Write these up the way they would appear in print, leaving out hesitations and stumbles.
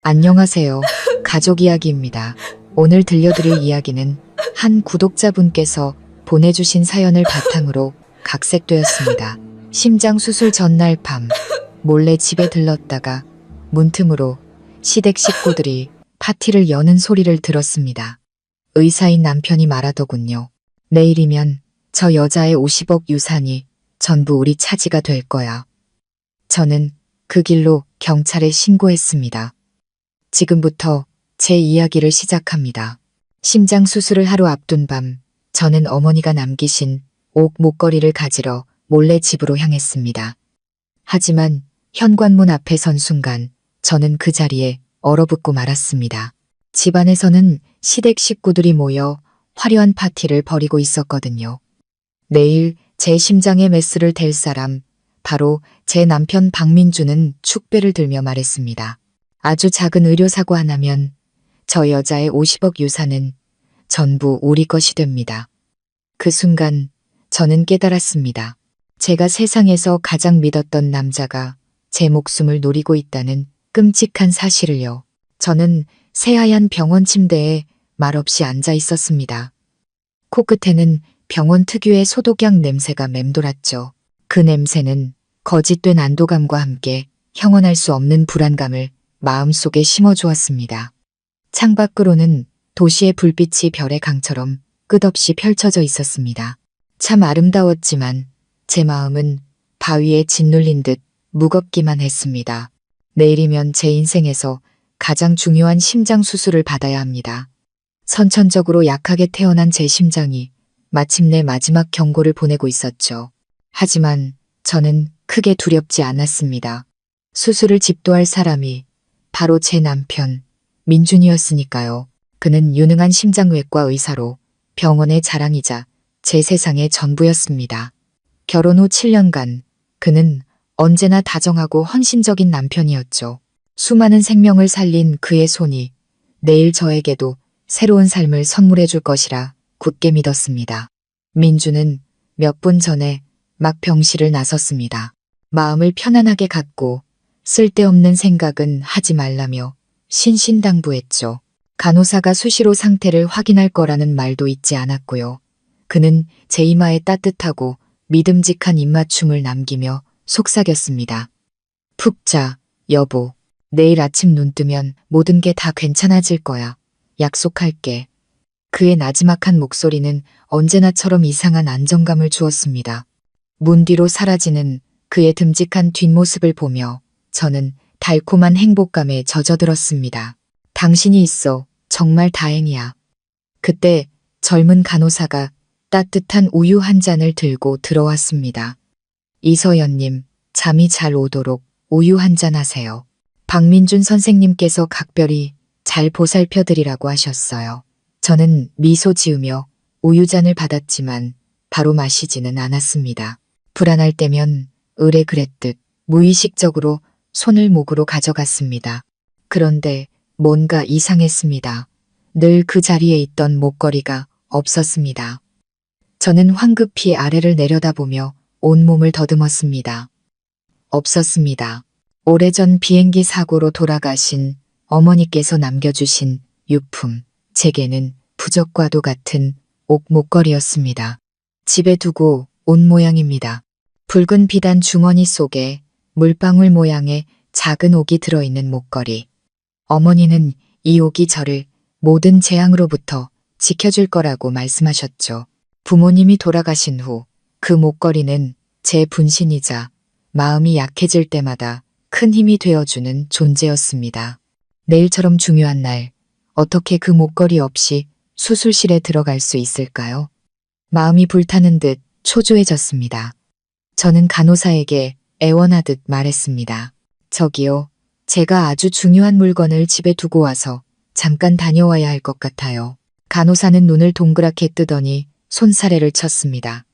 안녕하세요. 가족 이야기입니다. 오늘 들려드릴 이야기는 한 구독자분께서 보내주신 사연을 바탕으로 각색되었습니다. 심장 수술 전날 밤 몰래 집에 들렀다가 문틈으로 시댁 식구들이 파티를 여는 소리를 들었습니다. 의사인 남편이 말하더군요. 내일이면 저 여자의 50억 유산이 전부 우리 차지가 될 거야. 저는 그 길로 경찰에 신고했습니다. 지금부터 제 이야기를 시작합니다. 심장 수술을 하루 앞둔 밤, 저는 어머니가 남기신 옥 목걸이를 가지러 몰래 집으로 향했습니다. 하지만 현관문 앞에 선 순간 저는 그 자리에 얼어붙고 말았습니다. 집안에서는 시댁 식구들이 모여 화려한 파티를 벌이고 있었거든요. 내일 제 심장에 메스를 댈 사람, 바로 제 남편 박민주는 축배를 들며 말했습니다. 아주 작은 의료사고 하나면 저 여자의 50억 유산은 전부 우리 것이 됩니다. 그 순간 저는 깨달았습니다. 제가 세상에서 가장 믿었던 남자가 제 목숨을 노리고 있다는 끔찍한 사실을요. 저는 새하얀 병원 침대에 말없이 앉아 있었습니다. 코끝에는 병원 특유의 소독약 냄새가 맴돌았죠. 그 냄새는 거짓된 안도감과 함께 형언할 수 없는 불안감을 마음속에 심어주었습니다. 창밖으로는 도시의 불빛이 별의 강처럼 끝없이 펼쳐져 있었습니다. 참 아름다웠지만 제 마음은 바위에 짓눌린 듯 무겁기만 했습니다. 내일이면 제 인생에서 가장 중요한 심장 수술을 받아야 합니다. 선천적으로 약하게 태어난 제 심장이 마침내 마지막 경고를 보내고 있었죠. 하지만 저는 크게 두렵지 않았습니다. 수술을 집도할 사람이 바로 제 남편 민준이었으니까요. 그는 유능한 심장외과 의사로 병원의 자랑이자 제 세상의 전부였습니다. 결혼 후 7년간 그는 언제나 다정하고 헌신적인 남편이었죠. 수많은 생명을 살린 그의 손이 내일 저에게도 새로운 삶을 선물해 줄 것이라 굳게 믿었습니다. 민주는 몇 분 전에 막 병실을 나섰습니다. 마음을 편안하게 갖고 쓸데없는 생각은 하지 말라며 신신당부했죠. 간호사가 수시로 상태를 확인할 거라는 말도 잊지 않았고요. 그는 제 이마에 따뜻하고 믿음직한 입맞춤을 남기며 속삭였습니다. 푹 자, 여보. 내일 아침 눈 뜨면 모든 게 다 괜찮아질 거야. 약속할게. 그의 나지막한 목소리는 언제나처럼 이상한 안정감을 주었습니다. 문 뒤로 사라지는 그의 듬직한 뒷모습을 보며 저는 달콤한 행복감에 젖어들었습니다. 당신이 있어 정말 다행이야. 그때 젊은 간호사가 따뜻한 우유 한 잔을 들고 들어왔습니다. 이서연님, 잠이 잘 오도록 우유 한 잔 하세요. 박민준 선생님께서 각별히 잘 보살펴드리라고 하셨어요. 저는 미소 지으며 우유잔을 받았지만 바로 마시지는 않았습니다. 불안할 때면 을에 그랬듯 무의식적으로 손을 목으로 가져갔습니다. 그런데 뭔가 이상했습니다. 늘 그 자리에 있던 목걸이가 없었습니다. 저는 황급히 아래를 내려다보며 온몸을 더듬었습니다. 없었습니다. 오래전 비행기 사고로 돌아가신 어머니께서 남겨주신 유품, 제게는 부적과도 같은 옥 목걸이였습니다. 집에 두고 온 모양입니다. 붉은 비단 주머니 속에 물방울 모양의 작은 옥이 들어있는 목걸이. 어머니는 이 옥이 저를 모든 재앙으로부터 지켜줄 거라고 말씀하셨죠. 부모님이 돌아가신 후 그 목걸이는 제 분신이자 마음이 약해질 때마다 큰 힘이 되어주는 존재였습니다. 내일처럼 중요한 날, 어떻게 그 목걸이 없이 수술실에 들어갈 수 있을까요? 마음이 불타는 듯 초조해졌습니다. 저는 간호사에게 애원하듯 말했습니다. 저기요, 제가 아주 중요한 물건을 집에 두고 와서 잠깐 다녀와야 할 것 같아요. 간호사는 눈을 동그랗게 뜨더니 손사래를 쳤습니다.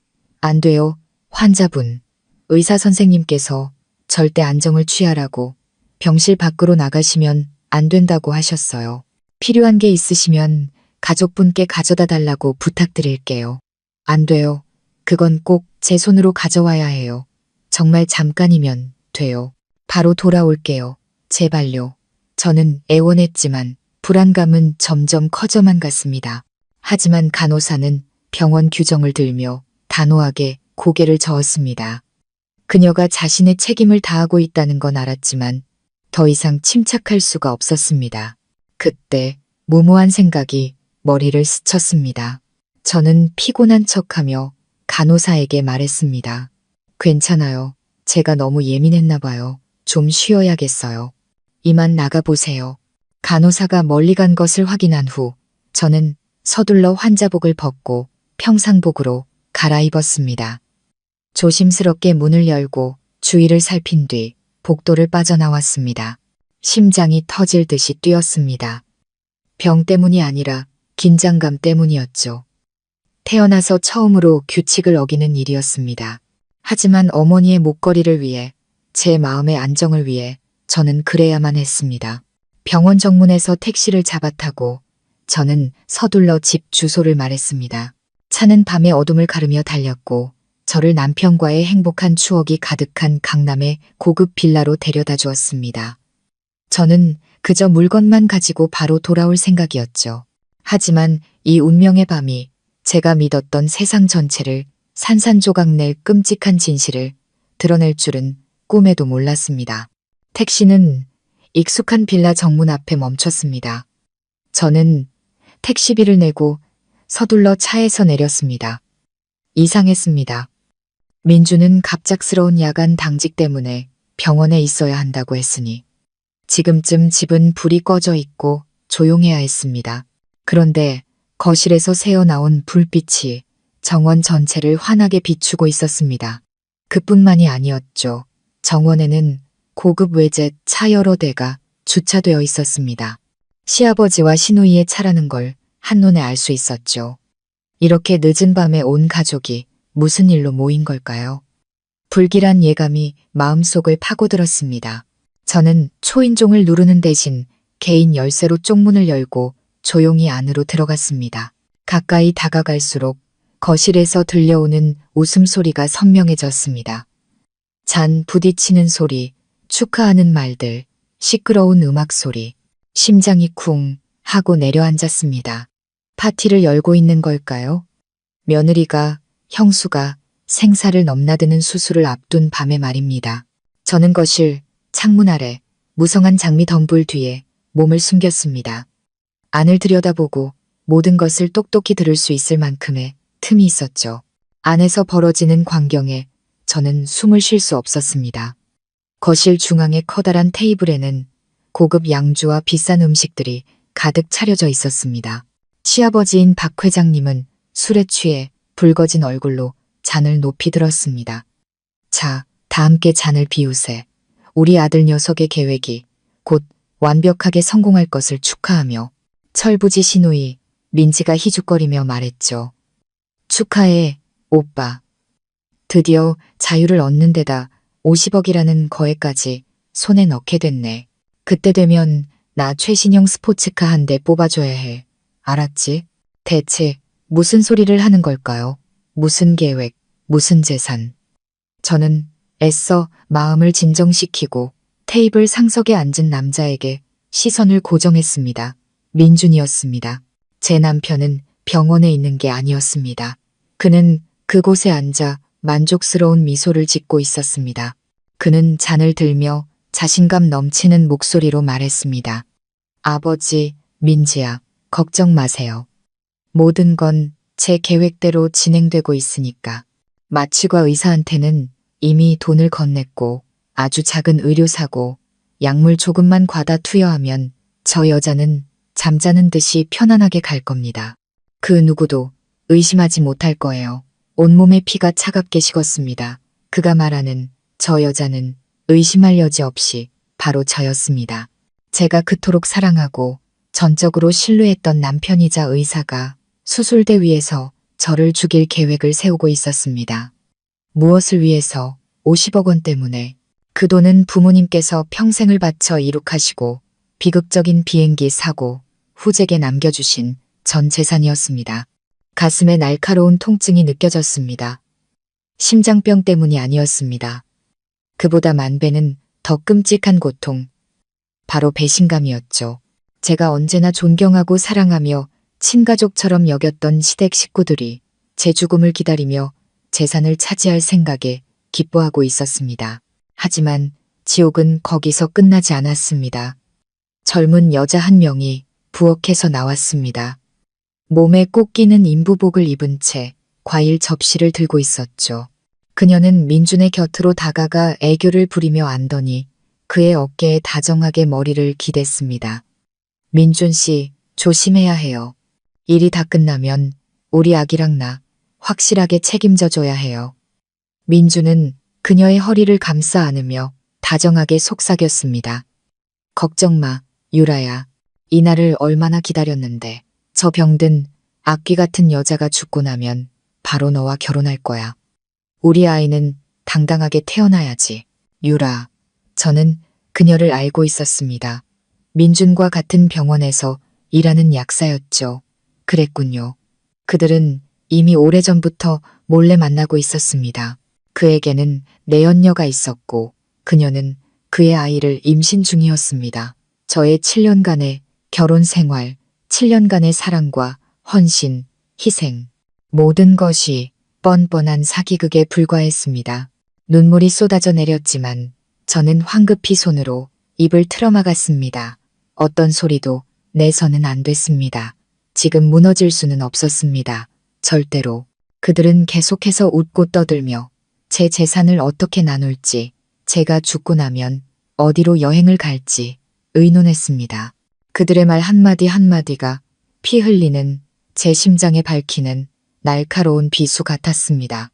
안 돼요, 환자분. 의사 선생님께서 절대 안정을 취하라고 병실 밖으로 나가시면 안 된다고 하셨어요. 필요한 게 있으시면 가족분께 가져다 달라고 부탁드릴게요. 안 돼요. 그건 꼭 제 손으로 가져와야 해요. 정말 잠깐이면 돼요. 바로 돌아올게요. 제발요. 저는 애원했지만 불안감은 점점 커져만 갔습니다. 하지만 간호사는 병원 규정을 들며 단호하게 고개를 저었습니다. 그녀가 자신의 책임을 다하고 있다는 건 알았지만 더 이상 침착할 수가 없었습니다. 그때 무모한 생각이 머리를 스쳤습니다. 저는 피곤한 척하며 간호사에게 말했습니다. 괜찮아요. 제가 너무 예민했나 봐요. 좀 쉬어야겠어요. 이만 나가보세요. 간호사가 멀리 간 것을 확인한 후 저는 서둘러 환자복을 벗고 평상복으로 갈아입었습니다. 조심스럽게 문을 열고 주위를 살핀 뒤 복도를 빠져나왔습니다. 심장이 터질 듯이 뛰었습니다. 병 때문이 아니라 긴장감 때문이었죠. 태어나서 처음으로 규칙을 어기는 일이었습니다. 하지만 어머니의 목걸이를 위해, 제 마음의 안정을 위해 저는 그래야만 했습니다. 병원 정문에서 택시를 잡아타고 저는 서둘러 집 주소를 말했습니다. 차는 밤의 어둠을 가르며 달렸고 저를 남편과의 행복한 추억이 가득한 강남의 고급 빌라로 데려다 주었습니다. 저는 그저 물건만 가지고 바로 돌아올 생각이었죠. 하지만 이 운명의 밤이 제가 믿었던 세상 전체를 산산조각 낼 끔찍한 진실을 드러낼 줄은 꿈에도 몰랐습니다. 택시는 익숙한 빌라 정문 앞에 멈췄습니다. 저는 택시비를 내고 서둘러 차에서 내렸습니다. 이상했습니다. 민주는 갑작스러운 야간 당직 때문에 병원에 있어야 한다고 했으니 지금쯤 집은 불이 꺼져 있고 조용해야 했습니다. 그런데 거실에서 새어나온 불빛이 정원 전체를 환하게 비추고 있었습니다. 그뿐만이 아니었죠. 정원에는 고급 외제 차 여러 대가 주차되어 있었습니다. 시아버지와 시누이의 차라는 걸 한눈에 알 수 있었죠. 이렇게 늦은 밤에 온 가족이 무슨 일로 모인 걸까요? 불길한 예감이 마음속을 파고들었습니다. 저는 초인종을 누르는 대신 개인 열쇠로 쪽문을 열고 조용히 안으로 들어갔습니다. 가까이 다가갈수록 거실에서 들려오는 웃음소리가 선명해졌습니다. 잔 부딪히는 소리, 축하하는 말들, 시끄러운 음악 소리, 심장이 쿵 하고 내려앉았습니다. 파티를 열고 있는 걸까요? 며느리가, 형수가 생사를 넘나드는 수술을 앞둔 밤에 말입니다. 저는 거실, 창문 아래, 무성한 장미 덤불 뒤에 몸을 숨겼습니다. 안을 들여다보고 모든 것을 똑똑히 들을 수 있을 만큼의 틈이 있었죠. 안에서 벌어지는 광경에 저는 숨을 쉴 수 없었습니다. 거실 중앙의 커다란 테이블에는 고급 양주와 비싼 음식들이 가득 차려져 있었습니다. 시아버지인 박 회장님은 술에 취해 붉어진 얼굴로 잔을 높이 들었습니다. 자, 다 함께 잔을 비우세. 우리 아들 녀석의 계획이 곧 완벽하게 성공할 것을 축하하며 철부지 시누이 민지가 희죽거리며 말했죠. 축하해, 오빠. 드디어 자유를 얻는 데다 50억이라는 거액까지 손에 넣게 됐네. 그때 되면 나 최신형 스포츠카 한 대 뽑아줘야 해. 알았지? 대체 무슨 소리를 하는 걸까요? 무슨 계획, 무슨 재산. 저는 애써 마음을 진정시키고 테이블 상석에 앉은 남자에게 시선을 고정했습니다. 민준이었습니다. 제 남편은 병원에 있는 게 아니었습니다. 그는 그곳에 앉아 만족스러운 미소를 짓고 있었습니다. 그는 잔을 들며 자신감 넘치는 목소리로 말했습니다. 아버지, 민지야, 걱정 마세요. 모든 건 제 계획대로 진행되고 있으니까. 마취과 의사한테는 이미 돈을 건넸고 아주 작은 의료사고, 약물 조금만 과다 투여하면 저 여자는 잠자는 듯이 편안하게 갈 겁니다. 그 누구도 의심하지 못할 거예요. 온몸의 피가 차갑게 식었습니다. 그가 말하는 저 여자는 의심할 여지 없이 바로 저였습니다. 제가 그토록 사랑하고 전적으로 신뢰했던 남편이자 의사가 수술대 위에서 저를 죽일 계획을 세우고 있었습니다. 무엇을 위해서? 50억 원 때문에. 그 돈은 부모님께서 평생을 바쳐 이룩하시고 비극적인 비행기 사고 후제게 남겨주신 전 재산이었습니다. 가슴에 날카로운 통증이 느껴졌습니다. 심장병 때문이 아니었습니다. 그보다 만 배는 더 끔찍한 고통. 바로 배신감이었죠. 제가 언제나 존경하고 사랑하며 친가족처럼 여겼던 시댁 식구들이 제 죽음을 기다리며 재산을 차지할 생각에 기뻐하고 있었습니다. 하지만 지옥은 거기서 끝나지 않았습니다. 젊은 여자 한 명이 부엌에서 나왔습니다. 몸에 꼭 끼는 인부복을 입은 채 과일 접시를 들고 있었죠. 그녀는 민준의 곁으로 다가가 애교를 부리며 앉더니 그의 어깨에 다정하게 머리를 기댔습니다. 민준 씨, 조심해야 해요. 일이 다 끝나면 우리 아기랑 나 확실하게 책임져 줘야 해요. 민준은 그녀의 허리를 감싸 안으며 다정하게 속삭였습니다. 걱정 마, 유라야. 이날을 얼마나 기다렸는데. 저 병든 악귀 같은 여자가 죽고 나면 바로 너와 결혼할 거야. 우리 아이는 당당하게 태어나야지. 유라. 저는 그녀를 알고 있었습니다. 민준과 같은 병원에서 일하는 약사였죠. 그랬군요. 그들은 이미 오래전부터 몰래 만나고 있었습니다. 그에게는 내연녀가 있었고 그녀는 그의 아이를 임신 중이었습니다. 저의 7년간의 결혼 생활, 7년간의 사랑과 헌신, 희생, 모든 것이 뻔뻔한 사기극에 불과했습니다. 눈물이 쏟아져 내렸지만 저는 황급히 손으로 입을 틀어막았습니다. 어떤 소리도 내서는 안 됐습니다. 지금 무너질 수는 없었습니다. 절대로. 그들은 계속해서 웃고 떠들며 제 재산을 어떻게 나눌지, 제가 죽고 나면 어디로 여행을 갈지 의논했습니다. 그들의 말 한마디 한마디가 피 흘리는 제 심장에 밝히는 날카로운 비수 같았습니다.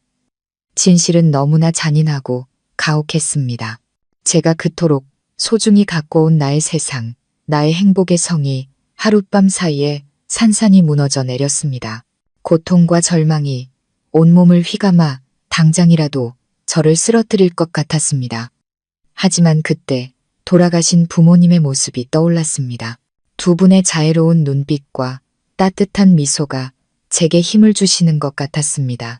진실은 너무나 잔인하고 가혹했습니다. 제가 그토록 소중히 갖고 온 나의 세상, 나의 행복의 성이 하룻밤 사이에 산산이 무너져 내렸습니다. 고통과 절망이 온몸을 휘감아 당장이라도 저를 쓰러뜨릴 것 같았습니다. 하지만 그때 돌아가신 부모님의 모습이 떠올랐습니다. 두 분의 자애로운 눈빛과 따뜻한 미소가 제게 힘을 주시는 것 같았습니다.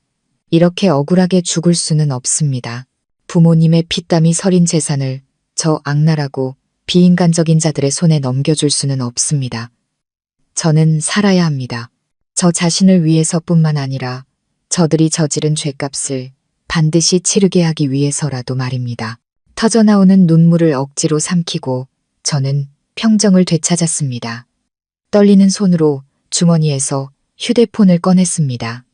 이렇게 억울하게 죽을 수는 없습니다. 부모님의 피땀이 서린 재산을 저 악랄하고 비인간적인 자들의 손에 넘겨줄 수는 없습니다. 저는 살아야 합니다. 저 자신을 위해서뿐만 아니라 저들이 저지른 죄값을 반드시 치르게 하기 위해서라도 말입니다. 터져나오는 눈물을 억지로 삼키고 저는 평정을 되찾았습니다. 떨리는 손으로 주머니에서 휴대폰을 꺼냈습니다.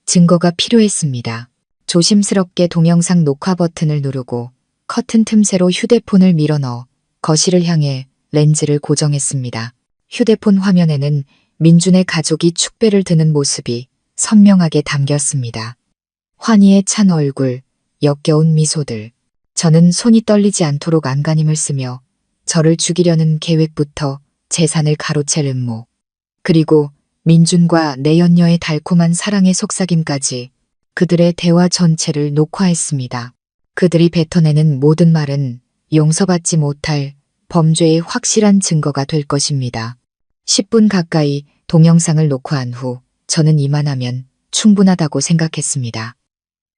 증거가 필요했습니다. 조심스럽게 동영상 녹화 버튼을 누르고 커튼 틈새로 휴대폰을 밀어넣어 거실을 향해 렌즈를 고정했습니다. 휴대폰 화면에는 민준의 가족이 축배를 드는 모습이 선명하게 담겼습니다. 환희에 찬 얼굴, 역겨운 미소들. 저는 손이 떨리지 않도록 안간힘을 쓰며 저를 죽이려는 계획부터 재산을 가로챌 음모, 그리고 민준과 내연녀의 달콤한 사랑의 속삭임까지 그들의 대화 전체를 녹화했습니다. 그들이 뱉어내는 모든 말은 용서받지 못할 범죄의 확실한 증거가 될 것입니다. 10분 가까이 동영상을 녹화한 후 저는 이만하면 충분하다고 생각했습니다.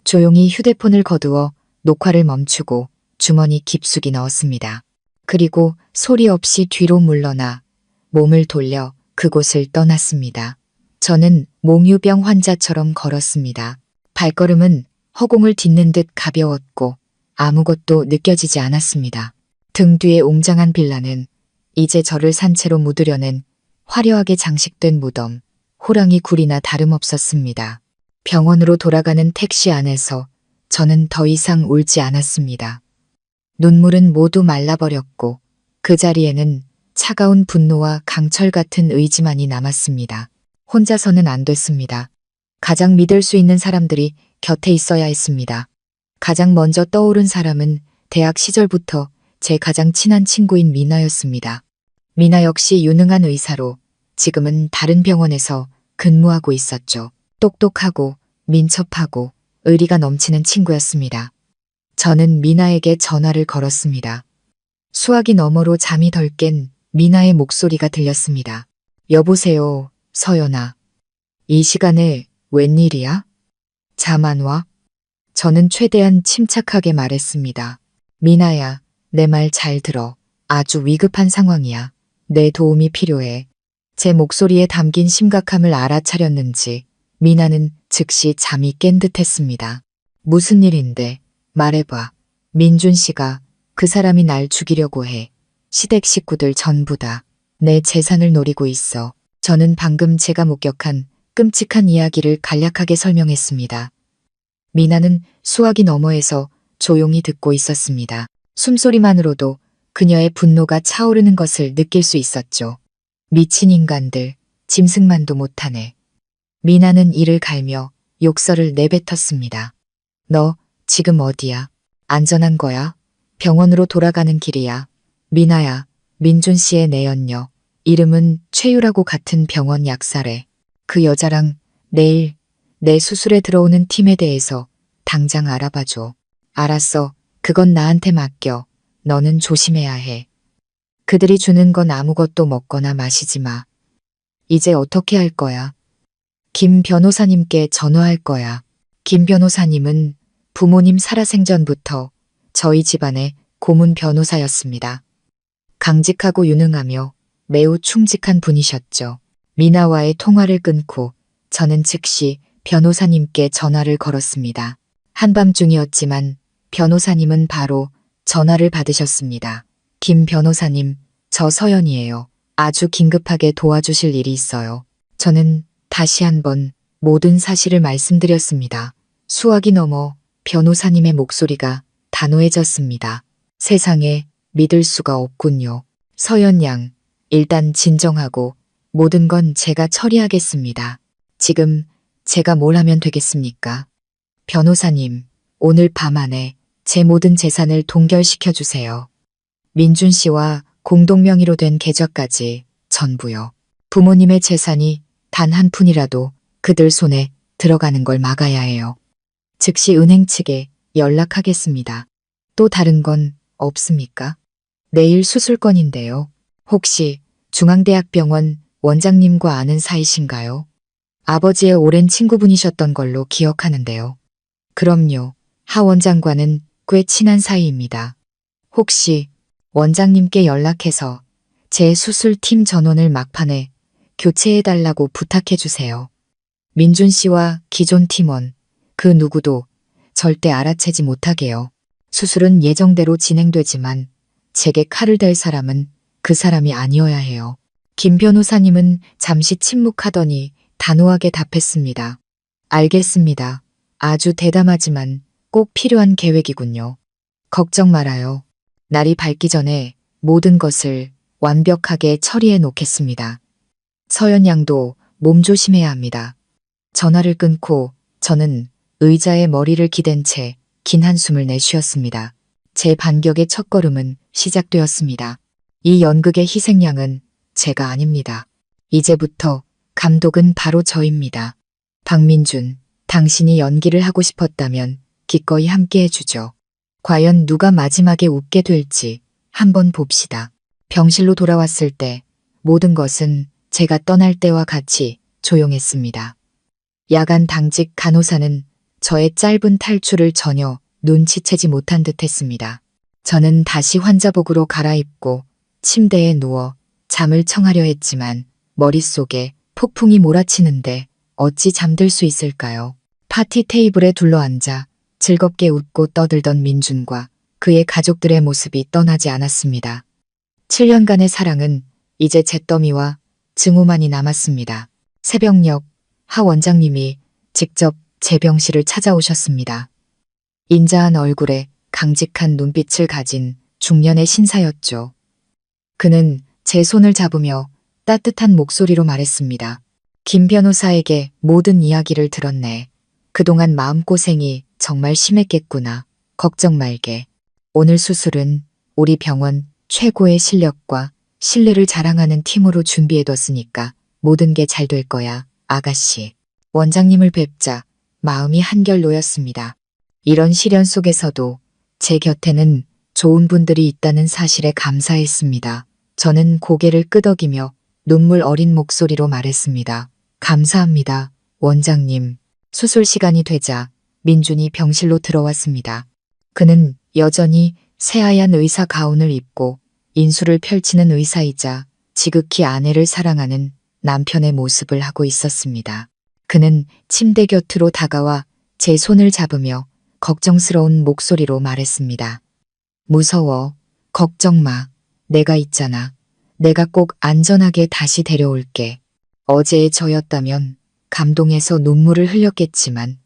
조용히 휴대폰을 거두어 녹화를 멈추고 주머니 깊숙이 넣었습니다. 그리고 소리 없이 뒤로 물러나 몸을 돌려 그곳을 떠났습니다. 저는 몽유병 환자처럼 걸었습니다. 발걸음은 허공을 딛는 듯 가벼웠고 아무것도 느껴지지 않았습니다. 등 뒤에 웅장한 빌라는 이제 저를 산채로 묻으려는 화려하게 장식된 무덤, 호랑이 굴이나 다름없었습니다. 병원으로 돌아가는 택시 안에서 저는 더 이상 울지 않았습니다. 눈물은 모두 말라버렸고 그 자리에는 차가운 분노와 강철 같은 의지만이 남았습니다. 혼자서는 안 됐습니다. 가장 믿을 수 있는 사람들이 곁에 있어야 했습니다. 가장 먼저 떠오른 사람은 대학 시절부터 제 가장 친한 친구인 미나였습니다. 미나 역시 유능한 의사로 지금은 다른 병원에서 근무하고 있었죠. 똑똑하고 민첩하고 의리가 넘치는 친구였습니다. 저는 미나에게 전화를 걸었습니다. 수화기 너머로 잠이 덜 깬 미나의 목소리가 들렸습니다. 여보세요, 서연아. 이 시간에 웬일이야? 잠 안 와? 저는 최대한 침착하게 말했습니다. 미나야, 내 말 잘 들어. 아주 위급한 상황이야. 내 도움이 필요해. 제 목소리에 담긴 심각함을 알아차렸는지 미나는 즉시 잠이 깬 듯했습니다. 무슨 일인데? 말해봐. 민준 씨가 그 사람이 날 죽이려고 해. 시댁 식구들 전부 다 내 재산을 노리고 있어. 저는 방금 제가 목격한 끔찍한 이야기를 간략하게 설명했습니다. 미나는 수화기 너머에서 조용히 듣고 있었습니다. 숨소리만으로도 그녀의 분노가 차오르는 것을 느낄 수 있었죠. 미친 인간들, 짐승만도 못하네. 미나는 이를 갈며 욕설을 내뱉었습니다. 너 지금 어디야? 안전한 거야? 병원으로 돌아가는 길이야. 미나야, 민준 씨의 내연녀. 이름은 최유라고 같은 병원 약사래. 그 여자랑 내일 내 수술에 들어오는 팀에 대해서 당장 알아봐줘. 알았어. 그건 나한테 맡겨. 너는 조심해야 해. 그들이 주는 건 아무것도 먹거나 마시지 마. 이제 어떻게 할 거야? 김 변호사님께 전화할 거야. 김 변호사님은 부모님 살아생전부터 저희 집안의 고문 변호사였습니다. 강직하고 유능하며 매우 충직한 분이셨죠. 미나와의 통화를 끊고 저는 즉시 변호사님께 전화를 걸었습니다. 한밤중이었지만 변호사님은 바로 전화를 받으셨습니다. 김 변호사님, 저 서연이에요. 아주 긴급하게 도와주실 일이 있어요. 저는 다시 한번 모든 사실을 말씀드렸습니다. 수화기 넘어 변호사님의 목소리가 단호해졌습니다. 세상에 믿을 수가 없군요. 서연 양, 일단 진정하고 모든 건 제가 처리하겠습니다. 지금 제가 뭘 하면 되겠습니까? 변호사님, 오늘 밤 안에 제 모든 재산을 동결시켜 주세요. 민준 씨와 공동명의로 된 계좌까지 전부요. 부모님의 재산이 단 한 푼이라도 그들 손에 들어가는 걸 막아야 해요. 즉시 은행 측에 연락하겠습니다. 또 다른 건 없습니까? 내일 수술건인데요. 혹시 중앙대학병원 원장님과 아는 사이신가요? 아버지의 오랜 친구분이셨던 걸로 기억하는데요. 그럼요. 하 원장과는 꽤 친한 사이입니다. 혹시 원장님께 연락해서 제 수술팀 전원을 막판에 교체해달라고 부탁해주세요. 민준 씨와 기존 팀원, 그 누구도 절대 알아채지 못하게요. 수술은 예정대로 진행되지만 제게 칼을 댈 사람은 그 사람이 아니어야 해요. 김 변호사님은 잠시 침묵하더니 단호하게 답했습니다. 알겠습니다. 아주 대담하지만 꼭 필요한 계획이군요. 걱정 말아요. 날이 밝기 전에 모든 것을 완벽하게 처리해 놓겠습니다. 서연 양도 몸 조심해야 합니다. 전화를 끊고 저는 의자에 머리를 기댄 채 긴 한숨을 내쉬었습니다. 제 반격의 첫걸음은 시작되었습니다. 이 연극의 희생양은 제가 아닙니다. 이제부터 감독은 바로 저입니다. 박민준, 당신이 연기를 하고 싶었다면 기꺼이 함께 해주죠. 과연 누가 마지막에 웃게 될지 한번 봅시다. 병실로 돌아왔을 때 모든 것은 제가 떠날 때와 같이 조용했습니다. 야간 당직 간호사는 저의 짧은 탈출을 전혀 눈치채지 못한 듯 했습니다. 저는 다시 환자복으로 갈아입고 침대에 누워 잠을 청하려 했지만 머릿속에 폭풍이 몰아치는데 어찌 잠들 수 있을까요? 파티 테이블에 둘러앉아 즐겁게 웃고 떠들던 민준과 그의 가족들의 모습이 떠나지 않았습니다. 7년간의 사랑은 이제 잿더미와 증오만이 남았습니다. 새벽녘 하 원장님이 직접 제 병실을 찾아오셨습니다. 인자한 얼굴에 강직한 눈빛을 가진 중년의 신사였죠. 그는 제 손을 잡으며 따뜻한 목소리로 말했습니다. 김 변호사에게 모든 이야기를 들었네. 그동안 마음고생이 정말 심했겠구나. 걱정 말게. 오늘 수술은 우리 병원 최고의 실력과 신뢰를 자랑하는 팀으로 준비해뒀으니까 모든 게 잘 될 거야, 아가씨. 원장님을 뵙자 마음이 한결 놓였습니다. 이런 시련 속에서도 제 곁에는 좋은 분들이 있다는 사실에 감사했습니다. 저는 고개를 끄덕이며 눈물 어린 목소리로 말했습니다. 감사합니다, 원장님. 수술 시간이 되자 민준이 병실로 들어왔습니다. 그는 여전히 새하얀 의사 가운을 입고 인수를 펼치는 의사이자 지극히 아내를 사랑하는 남편의 모습을 하고 있었습니다. 그는 침대 곁으로 다가와 제 손을 잡으며 걱정스러운 목소리로 말했습니다. 무서워. 걱정 마. 내가 있잖아. 내가 꼭 안전하게 다시 데려올게. 어제의 저였다면 감동해서 눈물을 흘렸겠지만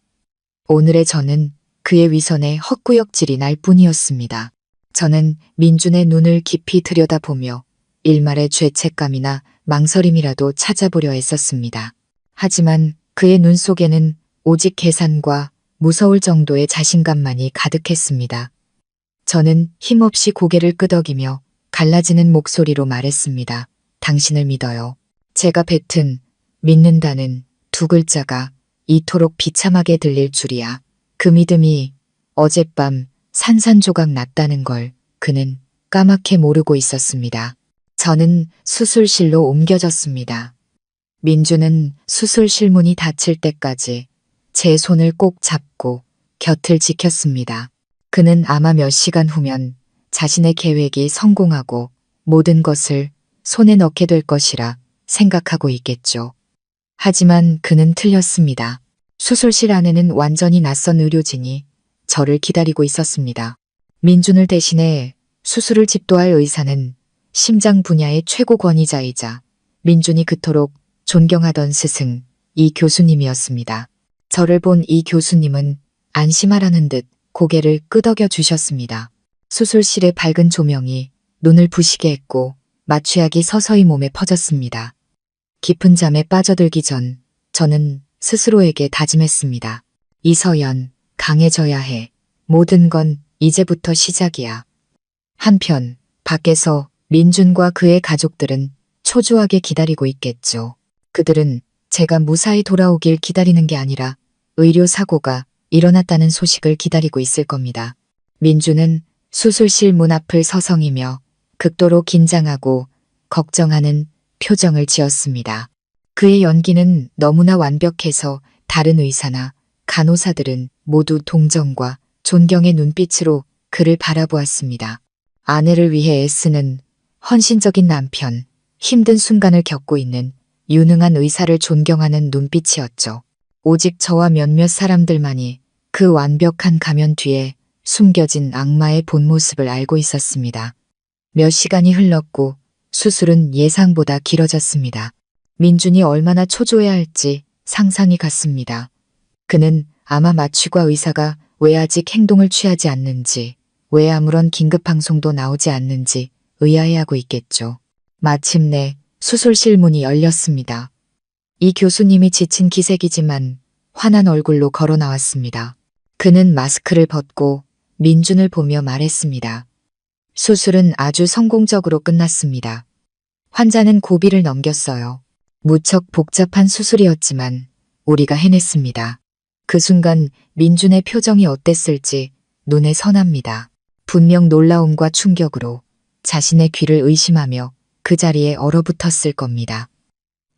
오늘의 저는 그의 위선에 헛구역질이 날 뿐이었습니다. 저는 민준의 눈을 깊이 들여다보며 일말의 죄책감이나 망설임이라도 찾아보려 애썼습니다. 하지만 그의 눈 속에는 오직 계산과 무서울 정도의 자신감만이 가득했습니다. 저는 힘없이 고개를 끄덕이며 갈라지는 목소리로 말했습니다. 당신을 믿어요. 제가 뱉은 믿는다는 두 글자가 이토록 비참하게 들릴 줄이야. 그 믿음이 어젯밤 산산조각 났다는 걸 그는 까맣게 모르고 있었습니다. 저는 수술실로 옮겨졌습니다. 민주는 수술실 문이 닫힐 때까지 제 손을 꼭 잡고 곁을 지켰습니다. 그는 아마 몇 시간 후면 자신의 계획이 성공하고 모든 것을 손에 넣게 될 것이라 생각하고 있겠죠. 하지만 그는 틀렸습니다. 수술실 안에는 완전히 낯선 의료진이 저를 기다리고 있었습니다. 민준을 대신해 수술을 집도할 의사는 심장 분야의 최고 권위자이자 민준이 그토록 존경하던 스승 이 교수님이었습니다. 저를 본 이 교수님은 안심하라는 듯 고개를 끄덕여 주셨습니다. 수술실의 밝은 조명이 눈을 부시게 했고 마취약이 서서히 몸에 퍼졌습니다. 깊은 잠에 빠져들기 전 저는 스스로에게 다짐했습니다. 이서연, 강해져야 해. 모든 건 이제부터 시작이야. 한편 밖에서 민준과 그의 가족들은 초조하게 기다리고 있겠죠. 그들은 제가 무사히 돌아오길 기다리는 게 아니라 의료사고가 일어났다는 소식을 기다리고 있을 겁니다. 민준은 수술실 문 앞을 서성이며 극도로 긴장하고 걱정하는 표정을 지었습니다. 그의 연기는 너무나 완벽해서 다른 의사나 간호사들은 모두 동정과 존경의 눈빛으로 그를 바라보았습니다. 아내를 위해 애쓰는 헌신적인 남편, 힘든 순간을 겪고 있는 유능한 의사를 존경하는 눈빛이었죠. 오직 저와 몇몇 사람들만이 그 완벽한 가면 뒤에 숨겨진 악마의 본 모습을 알고 있었습니다. 몇 시간이 흘렀고 수술은 예상보다 길어졌습니다. 민준이 얼마나 초조해야 할지 상상이 갔습니다. 그는 아마 마취과 의사가 왜 아직 행동을 취하지 않는지, 왜 아무런 긴급 방송도 나오지 않는지 의아해하고 있겠죠. 마침내 수술실 문이 열렸습니다. 이 교수님이 지친 기색이지만 환한 얼굴로 걸어 나왔습니다. 그는 마스크를 벗고 민준을 보며 말했습니다. 수술은 아주 성공적으로 끝났습니다. 환자는 고비를 넘겼어요. 무척 복잡한 수술이었지만 우리가 해냈습니다. 그 순간 민준의 표정이 어땠을지 눈에 선합니다. 분명 놀라움과 충격으로 자신의 귀를 의심하며 그 자리에 얼어붙었을 겁니다.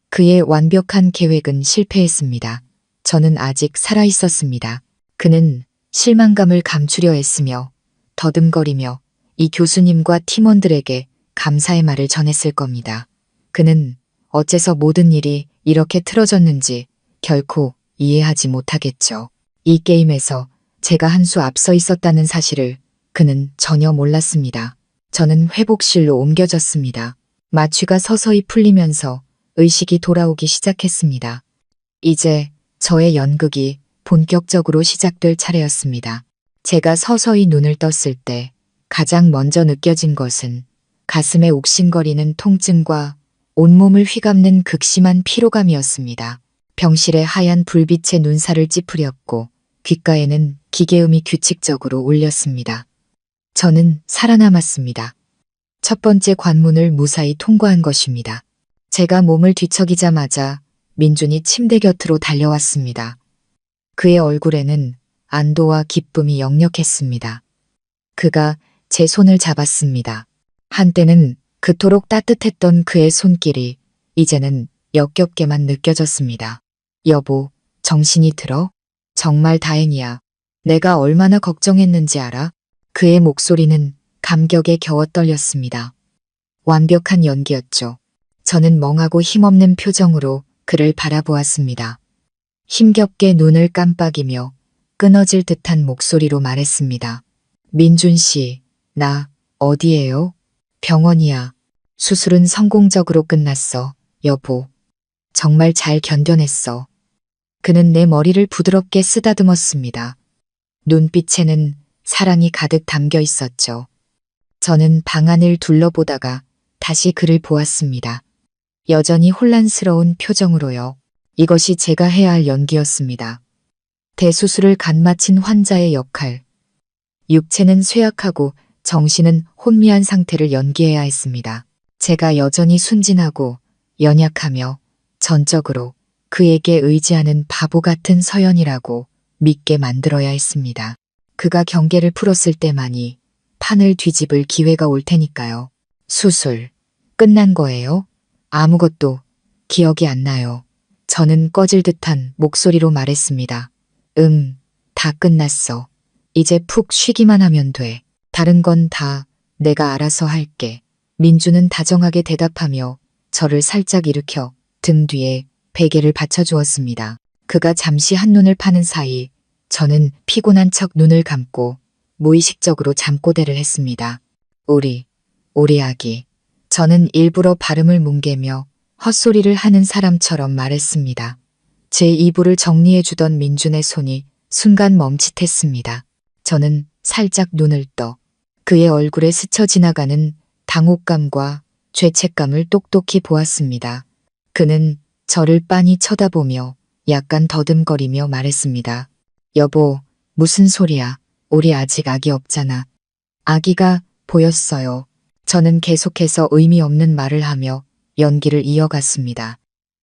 그의 완벽한 계획은 실패했습니다. 저는 아직 살아있었습니다. 그는 실망감을 감추려 애쓰며 더듬거리며 이 교수님과 팀원들에게 감사의 말을 전했을 겁니다. 그는 어째서 모든 일이 이렇게 틀어졌는지 결코 이해하지 못하겠죠. 이 게임에서 제가 한 수 앞서 있었다는 사실을 그는 전혀 몰랐습니다. 저는 회복실로 옮겨졌습니다. 마취가 서서히 풀리면서 의식이 돌아오기 시작했습니다. 이제 저의 연극이 본격적으로 시작될 차례였습니다. 제가 서서히 눈을 떴을 때 가장 먼저 느껴진 것은 가슴에 옥신거리는 통증과 온몸을 휘감는 극심한 피로감이었습니다. 병실의 하얀 불빛에 눈살을 찌푸렸고 귓가에는 기계음이 규칙적으로 울렸습니다. 저는 살아남았습니다. 첫 번째 관문을 무사히 통과한 것입니다. 제가 몸을 뒤척이자마자 민준이 침대 곁으로 달려왔습니다. 그의 얼굴에는 안도와 기쁨이 역력했습니다. 그가 제 손을 잡았습니다. 한때는 그토록 따뜻했던 그의 손길이 이제는 역겹게만 느껴졌습니다. 여보, 정신이 들어? 정말 다행이야. 내가 얼마나 걱정했는지 알아? 그의 목소리는 감격에 겨워 떨렸습니다. 완벽한 연기였죠. 저는 멍하고 힘없는 표정으로 그를 바라보았습니다. 힘겹게 눈을 깜빡이며 끊어질 듯한 목소리로 말했습니다. 민준 씨, 나 어디에요? 병원이야. 수술은 성공적으로 끝났어, 여보. 정말 잘 견뎌냈어. 그는 내 머리를 부드럽게 쓰다듬었습니다. 눈빛에는 사랑이 가득 담겨 있었죠. 저는 방안을 둘러보다가 다시 그를 보았습니다. 여전히 혼란스러운 표정으로요. 이것이 제가 해야 할 연기였습니다. 대수술을 간 마친 환자의 역할. 육체는 쇠약하고 정신은 혼미한 상태를 연기해야 했습니다. 제가 여전히 순진하고 연약하며 전적으로 그에게 의지하는 바보 같은 서연이라고 믿게 만들어야 했습니다. 그가 경계를 풀었을 때만이 판을 뒤집을 기회가 올 테니까요. 수술 끝난 거예요? 아무것도 기억이 안 나요. 저는 꺼질 듯한 목소리로 말했습니다. 다 끝났어. 이제 푹 쉬기만 하면 돼. 다른 건 다 내가 알아서 할게. 민주는 다정하게 대답하며 저를 살짝 일으켜 등 뒤에 베개를 받쳐주었습니다. 그가 잠시 한눈을 파는 사이 저는 피곤한 척 눈을 감고 무의식적으로 잠꼬대를 했습니다. 우리 아기. 저는 일부러 발음을 뭉개며 헛소리를 하는 사람처럼 말했습니다. 제 이불을 정리해주던 민준의 손이 순간 멈칫했습니다. 저는 살짝 눈을 떠 그의 얼굴에 스쳐 지나가는 당혹감과 죄책감을 똑똑히 보았습니다. 그는 저를 빤히 쳐다보며 약간 더듬거리며 말했습니다. 여보, 무슨 소리야. 우리 아직 아기 없잖아. 아기가 보였어요. 저는 계속해서 의미 없는 말을 하며 연기를 이어갔습니다.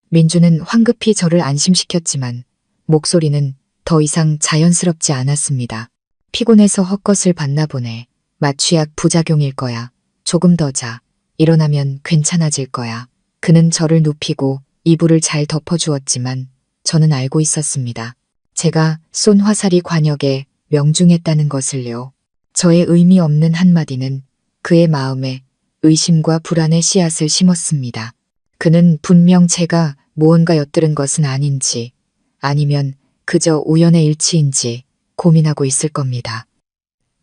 민주는 황급히 저를 안심시켰지만 목소리는 더 이상 자연스럽지 않았습니다. 피곤해서 헛것을 봤나 보네. 마취약 부작용일 거야. 조금 더 자. 일어나면 괜찮아질 거야. 그는 저를 눕히고 이불을 잘 덮어주었지만 저는 알고 있었습니다. 제가 쏜 화살이 관역에 명중했다는 것을요. 저의 의미 없는 한마디는 그의 마음에 의심과 불안의 씨앗을 심었습니다. 그는 분명 제가 무언가 엿들은 것은 아닌지 아니면 그저 우연의 일치인지 고민하고 있을 겁니다.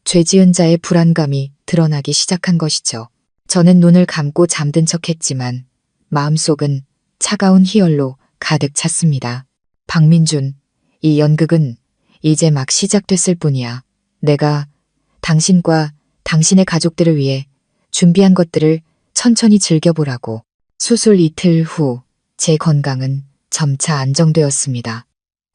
죄지은 자의 불안감이 드러나기 시작한 것이죠. 저는 눈을 감고 잠든 척했지만 마음속은 차가운 희열로 가득 찼습니다. 박민준, 이 연극은 이제 막 시작됐을 뿐이야. 내가 당신과 당신의 가족들을 위해 준비한 것들을 천천히 즐겨보라고. 수술 이틀 후 제 건강은 점차 안정되었습니다.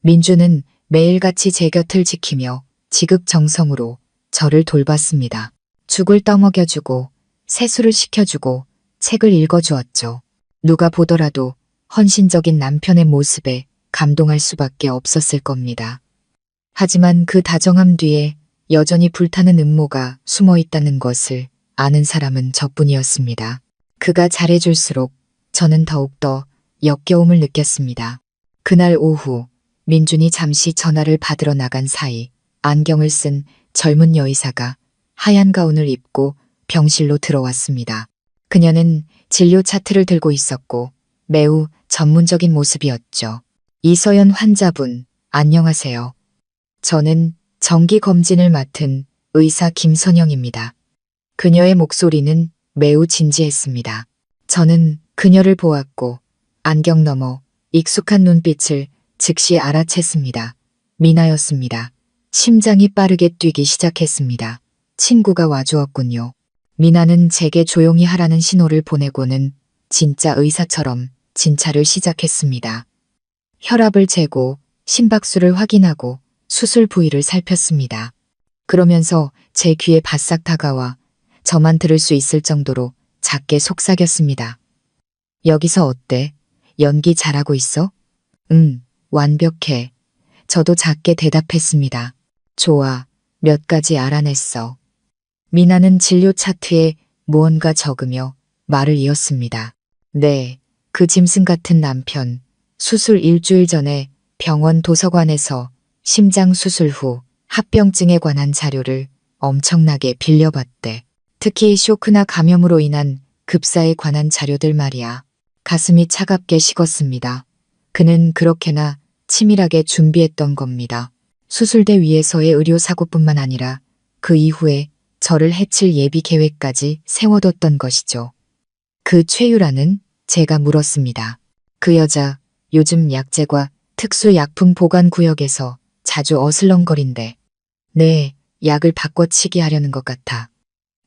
민주는 매일같이 제 곁을 지키며 지극정성으로 저를 돌봤습니다. 죽을 떠먹여주고 세수를 시켜주고 책을 읽어주었죠. 누가 보더라도 헌신적인 남편의 모습에 감동할 수밖에 없었을 겁니다. 하지만 그 다정함 뒤에 여전히 불타는 음모가 숨어 있다는 것을 아는 사람은 저뿐이었습니다. 그가 잘해줄수록 저는 더욱더 역겨움을 느꼈습니다. 그날 오후 민준이 잠시 전화를 받으러 나간 사이 안경을 쓴 젊은 여의사가 하얀 가운을 입고 병실로 들어왔습니다. 그녀는 진료 차트를 들고 있었고 매우 전문적인 모습이었죠. 이서연 환자분, 안녕하세요. 저는 정기검진을 맡은 의사 김선영입니다. 그녀의 목소리는 매우 진지했습니다. 저는 그녀를 보았고 안경 너머 익숙한 눈빛을 즉시 알아챘습니다. 미나였습니다. 심장이 빠르게 뛰기 시작했습니다. 친구가 와주었군요. 미나는 제게 조용히 하라는 신호를 보내고는 진짜 의사처럼 진찰을 시작했습니다. 혈압을 재고 심박수를 확인하고 수술 부위를 살폈습니다. 그러면서 제 귀에 바싹 다가와 저만 들을 수 있을 정도로 작게 속삭였습니다. 여기서 어때? 연기 잘하고 있어? 응, 완벽해. 저도 작게 대답했습니다. 좋아, 몇 가지 알아냈어. 미나는 진료 차트에 무언가 적으며 말을 이었습니다. 네, 그 짐승 같은 남편. 수술 일주일 전에 병원 도서관에서 심장 수술 후 합병증에 관한 자료를 엄청나게 빌려봤대. 특히 쇼크나 감염으로 인한 급사에 관한 자료들 말이야. 가슴이 차갑게 식었습니다. 그는 그렇게나 치밀하게 준비했던 겁니다. 수술대 위에서의 의료사고뿐만 아니라 그 이후에 저를 해칠 예비 계획까지 세워뒀던 것이죠. 그 최유라는? 제가 물었습니다. 그 여자 요즘 약제과 특수약품 보관 구역에서 자주 어슬렁거린대. 네, 약을 바꿔치기 하려는 것 같아.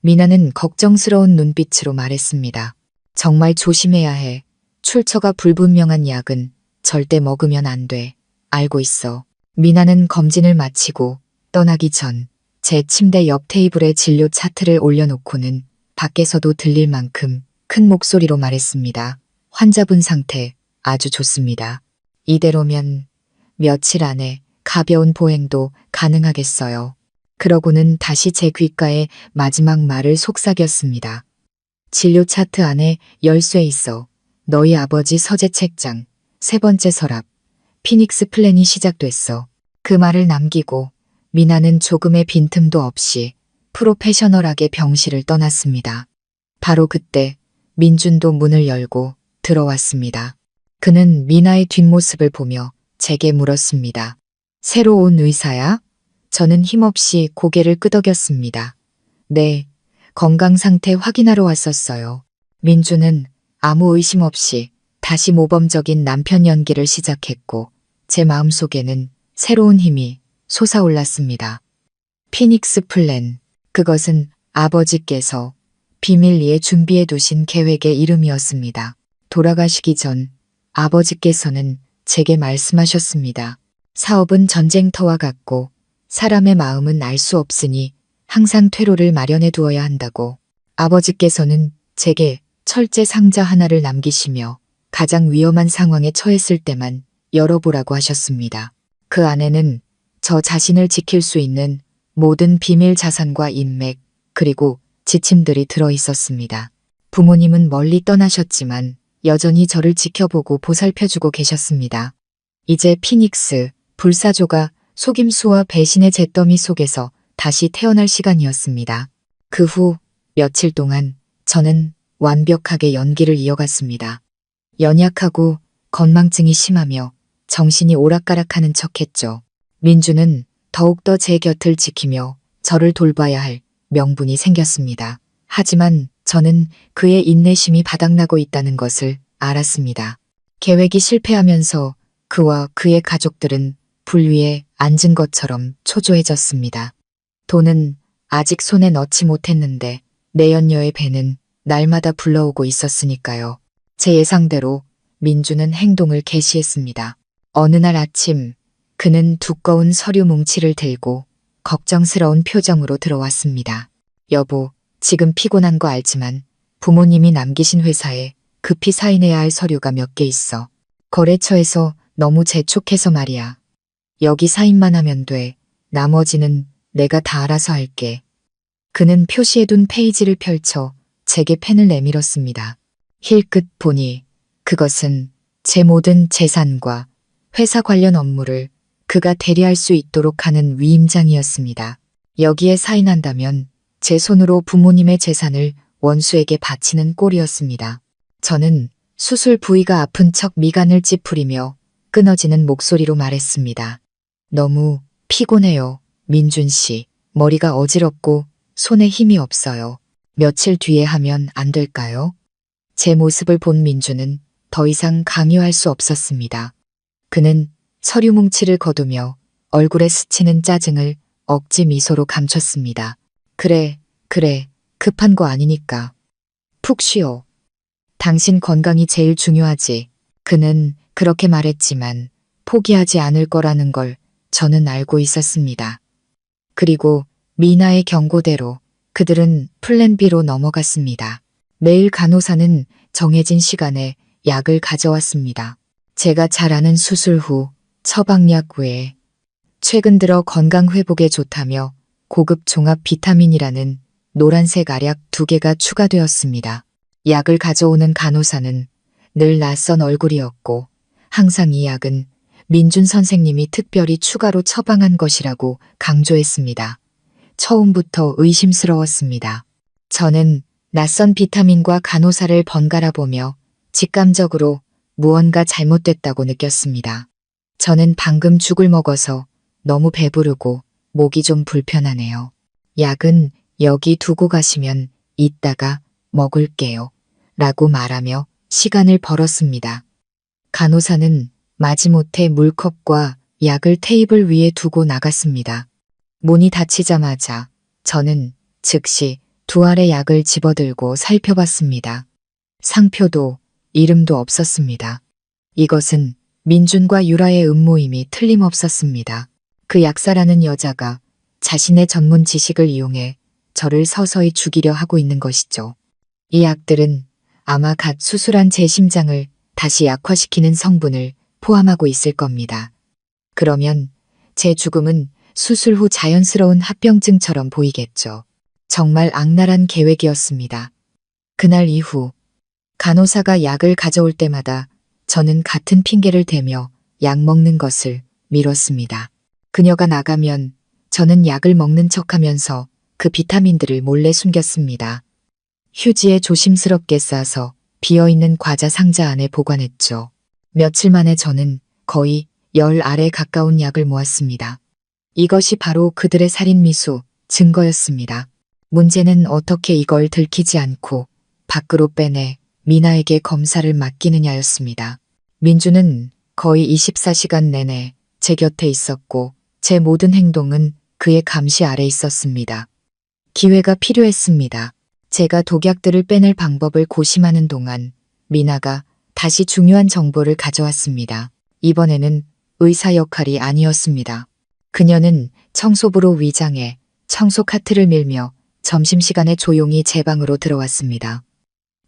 미나는 걱정스러운 눈빛으로 말했습니다. 정말 조심해야 해. 출처가 불분명한 약은 절대 먹으면 안 돼. 알고 있어. 미나는 검진을 마치고 떠나기 전 제 침대 옆 테이블에 진료 차트를 올려놓고는 밖에서도 들릴 만큼 큰 목소리로 말했습니다. 환자분 상태 아주 좋습니다. 이대로면 며칠 안에 가벼운 보행도 가능하겠어요. 그러고는 다시 제 귓가에 마지막 말을 속삭였습니다. 진료 차트 안에 열쇠 있어. 너희 아버지 서재 책장, 세 번째 서랍, 피닉스 플랜이 시작됐어. 그 말을 남기고 미나는 조금의 빈틈도 없이 프로페셔널하게 병실을 떠났습니다. 바로 그때 민준도 문을 열고 들어왔습니다. 그는 미나의 뒷모습을 보며 제게 물었습니다. 새로 온 의사야? 저는 힘없이 고개를 끄덕였습니다. 네, 건강 상태 확인하러 왔었어요. 민준은 아무 의심 없이 다시 모범적인 남편 연기를 시작했고 제 마음속에는 새로운 힘이 솟아올랐습니다. 피닉스 플랜, 그것은 아버지께서 비밀리에 준비해 두신 계획의 이름이었습니다. 돌아가시기 전 아버지께서는 제게 말씀하셨습니다. 사업은 전쟁터와 같고 사람의 마음은 알 수 없으니 항상 퇴로를 마련해 두어야 한다고. 아버지께서는 제게 철제 상자 하나를 남기시며 가장 위험한 상황에 처했을 때만 열어보라고 하셨습니다. 그 안에는 저 자신을 지킬 수 있는 모든 비밀 자산과 인맥, 그리고 지침들이 들어 있었습니다. 부모님은 멀리 떠나셨지만 여전히 저를 지켜보고 보살펴주고 계셨습니다. 이제 피닉스, 불사조가 속임수와 배신의 잿더미 속에서 다시 태어날 시간이었습니다. 그 후 며칠 동안 저는 완벽하게 연기를 이어갔습니다. 연약하고 건망증이 심하며 정신이 오락가락하는 척했죠. 민주는 더욱더 제 곁을 지키며 저를 돌봐야 할 명분이 생겼습니다. 하지만 저는 그의 인내심이 바닥나고 있다는 것을 알았습니다. 계획이 실패하면서 그와 그의 가족들은 불 위에 앉은 것처럼 초조해졌습니다. 돈은 아직 손에 넣지 못했는데 내연녀의 배는 날마다 불러오고 있었으니까요. 제 예상대로 민주는 행동을 개시했습니다. 어느 날 아침 그는 두꺼운 서류 뭉치를 들고 걱정스러운 표정으로 들어왔습니다. 여보, 지금 피곤한 거 알지만 부모님이 남기신 회사에 급히 사인해야 할 서류가 몇 개 있어. 거래처에서 너무 재촉해서 말이야. 여기 사인만 하면 돼. 나머지는 내가 다 알아서 할게. 그는 표시해둔 페이지를 펼쳐 제게 펜을 내밀었습니다. 힐끗 보니 그것은 제 모든 재산과 회사 관련 업무를 그가 대리할 수 있도록 하는 위임장이었습니다. 여기에 사인한다면 제 손으로 부모님의 재산을 원수에게 바치는 꼴이었습니다. 저는 수술 부위가 아픈 척 미간을 찌푸리며 끊어지는 목소리로 말했습니다. 너무 피곤해요, 민준 씨. 머리가 어지럽고 손에 힘이 없어요. 며칠 뒤에 하면 안 될까요? 제 모습을 본 민주는 더 이상 강요할 수 없었습니다. 그는 서류 뭉치를 거두며 얼굴에 스치는 짜증을 억지 미소로 감췄습니다. 그래, 급한 거 아니니까. 푹 쉬어. 당신 건강이 제일 중요하지. 그는 그렇게 말했지만 포기하지 않을 거라는 걸 저는 알고 있었습니다. 그리고 미나의 경고대로 그들은 플랜 B로 넘어갔습니다. 매일 간호사는 정해진 시간에 약을 가져왔습니다. 제가 잘 아는 수술 후 처방약 외에 최근 들어 건강 회복에 좋다며 고급 종합 비타민이라는 노란색 알약 2개가 추가되었습니다. 약을 가져오는 간호사는 늘 낯선 얼굴이었고 항상 이 약은 민준 선생님이 특별히 추가로 처방한 것이라고 강조했습니다. 처음부터 의심스러웠습니다. 저는 낯선 비타민과 간호사를 번갈아 보며 직감적으로 무언가 잘못됐다고 느꼈습니다. 저는 방금 죽을 먹어서 너무 배부르고 목이 좀 불편하네요. 약은 여기 두고 가시면 이따가 먹을게요. 라고 말하며 시간을 벌었습니다. 간호사는 마지못해 물컵과 약을 테이블 위에 두고 나갔습니다. 문이 닫히자마자 저는 즉시 두 알의 약을 집어들고 살펴봤습니다. 상표도 이름도 없었습니다. 이것은 민준과 유라의 음모임이 틀림없었습니다. 그 약사라는 여자가 자신의 전문 지식을 이용해 저를 서서히 죽이려 하고 있는 것이죠. 이 약들은 아마 갓 수술한 제 심장을 다시 약화시키는 성분을 포함하고 있을 겁니다. 그러면 제 죽음은 수술 후 자연스러운 합병증처럼 보이겠죠. 정말 악랄한 계획이었습니다. 그날 이후 간호사가 약을 가져올 때마다 저는 같은 핑계를 대며 약 먹는 것을 미뤘습니다. 그녀가 나가면 저는 약을 먹는 척하면서 그 비타민들을 몰래 숨겼습니다. 휴지에 조심스럽게 싸서 비어있는 과자 상자 안에 보관했죠. 며칠 만에 저는 거의 10알에 가까운 약을 모았습니다. 이것이 바로 그들의 살인 미수 증거였습니다. 문제는 어떻게 이걸 들키지 않고 밖으로 빼내 미나에게 검사를 맡기느냐였습니다. 민주는 거의 24시간 내내 제 곁에 있었고 제 모든 행동은 그의 감시 아래 있었습니다. 기회가 필요했습니다. 제가 독약들을 빼낼 방법을 고심하는 동안 미나가 다시 중요한 정보를 가져왔습니다. 이번에는 의사 역할이 아니었습니다. 그녀는 청소부로 위장해 청소 카트를 밀며 점심시간에 조용히 제 방으로 들어왔습니다.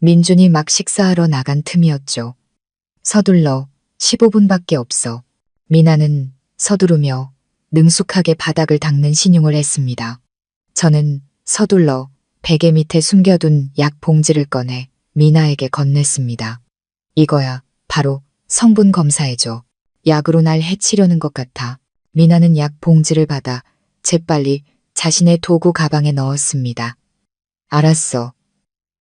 민준이 막 식사하러 나간 틈이었죠. 서둘러 15분밖에 없어. 미나는 서두르며 능숙하게 바닥을 닦는 신용을 했습니다. 저는 서둘러 베개 밑에 숨겨둔 약 봉지를 꺼내 미나에게 건넸습니다. 이거야 바로 성분 검사해줘. 약으로 날 해치려는 것 같아. 미나는 약 봉지를 받아 재빨리 자신의 도구 가방에 넣었습니다. 알았어.